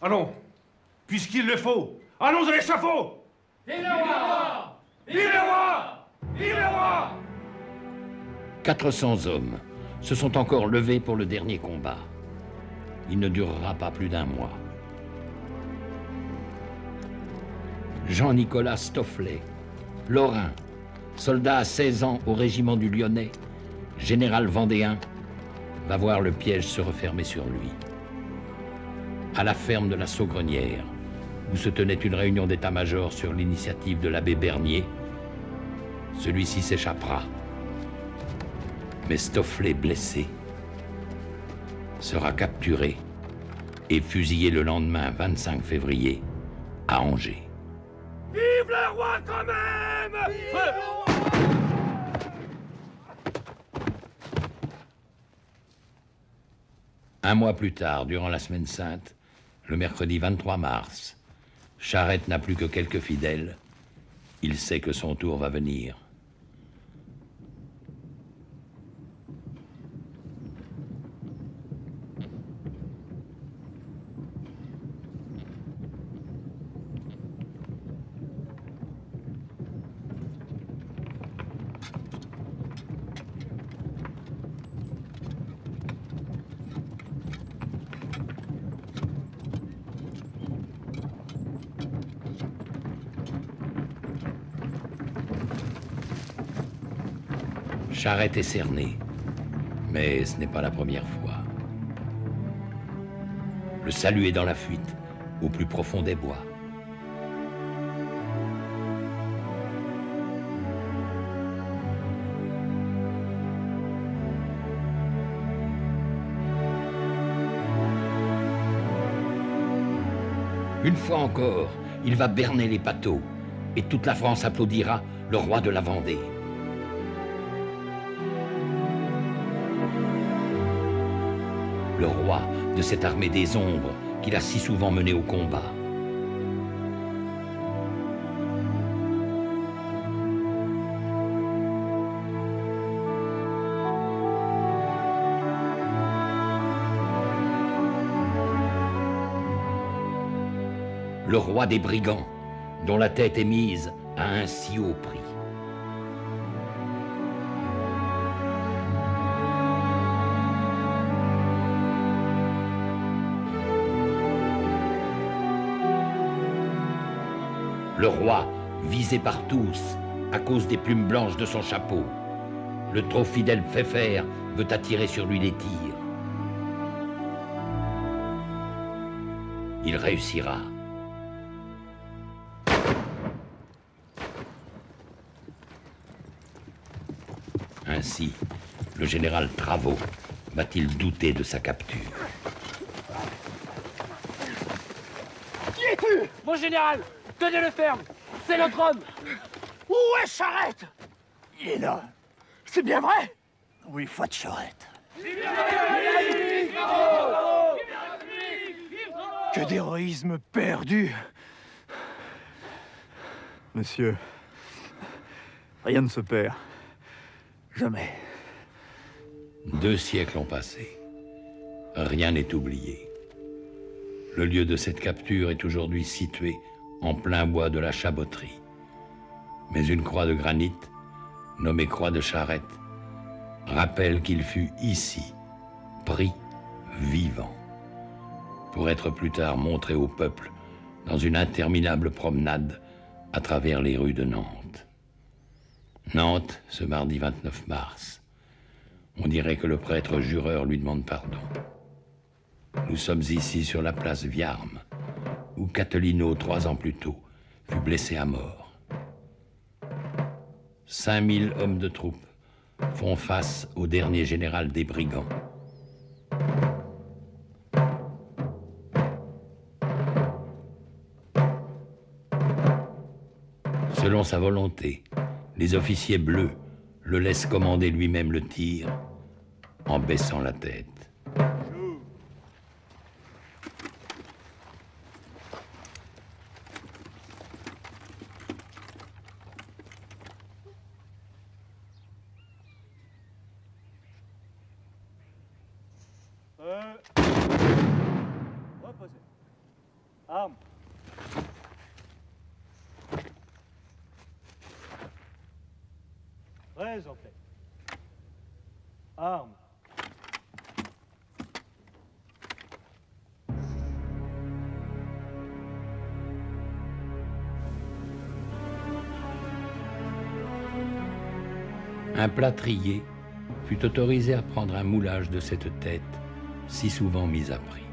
Allons, puisqu'il le faut, allons à l'échafaud! Vive le roi! Vive le roi! Vive le roi! 400 hommes se sont encore levés pour le dernier combat. Il ne durera pas plus d'1 mois. Jean-Nicolas Stofflet, Lorrain, soldat à 16 ans au régiment du Lyonnais, général vendéen, va voir le piège se refermer sur lui. À la ferme de la Saugrenière, où se tenait une réunion d'état-major sur l'initiative de l'abbé Bernier, celui-ci s'échappera. Mais Stofflet, blessé, sera capturé et fusillé le lendemain 25 février à Angers. Vive le roi quand même! Vive le roi! Un mois plus tard, durant la Semaine Sainte, le mercredi 23 mars, Charette n'a plus que quelques fidèles. Il sait que son tour va venir. Charette est cerné, mais ce n'est pas la première fois. Le salut est dans la fuite, au plus profond des bois. Une fois encore, il va berner les bateaux, et toute la France applaudira le roi de la Vendée. Le roi de cette armée des ombres qu'il a si souvent menée au combat. Le roi des brigands, dont la tête est mise à un si haut prix. Le roi, visé par tous, à cause des plumes blanches de son chapeau. Le trop fidèle Pfeffer veut attirer sur lui les tirs. Il réussira. Ainsi, le général Travot va-t-il douter de sa capture? Qui es-tu? Mon général, tenez-le ferme. C'est notre homme. Où est Charette? Il est là. C'est bien vrai? Oui, foi de Charette. Que d'héroïsme perdu. Monsieur, rien ne se perd. Jamais. 2 siècles ont passé. Rien n'est oublié. Le lieu de cette capture est aujourd'hui situé en plein bois de la Chaboterie. Mais une croix de granit, nommée croix de Charette, rappelle qu'il fut ici, pris vivant, pour être plus tard montré au peuple dans une interminable promenade à travers les rues de Nantes. Nantes, ce mardi 29 mars. On dirait que le prêtre jureur lui demande pardon. Nous sommes ici sur la place Viarme, où Catelino, 3 ans plus tôt, fut blessé à mort. 5000 hommes de troupe font face au dernier général des brigands. Selon sa volonté, les officiers bleus le laissent commander lui-même le tir en baissant la tête. Reposez. Armes. Très en paix. Armes. Un plâtrier fut autorisé à prendre un moulage de cette tête si souvent mise à prix.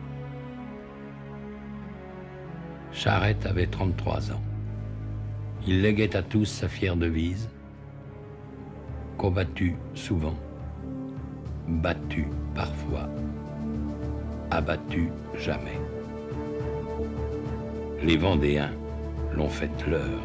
Charette avait 33 ans. Il léguait à tous sa fière devise: combattu souvent, battu parfois, abattu jamais. Les Vendéens l'ont fait leur.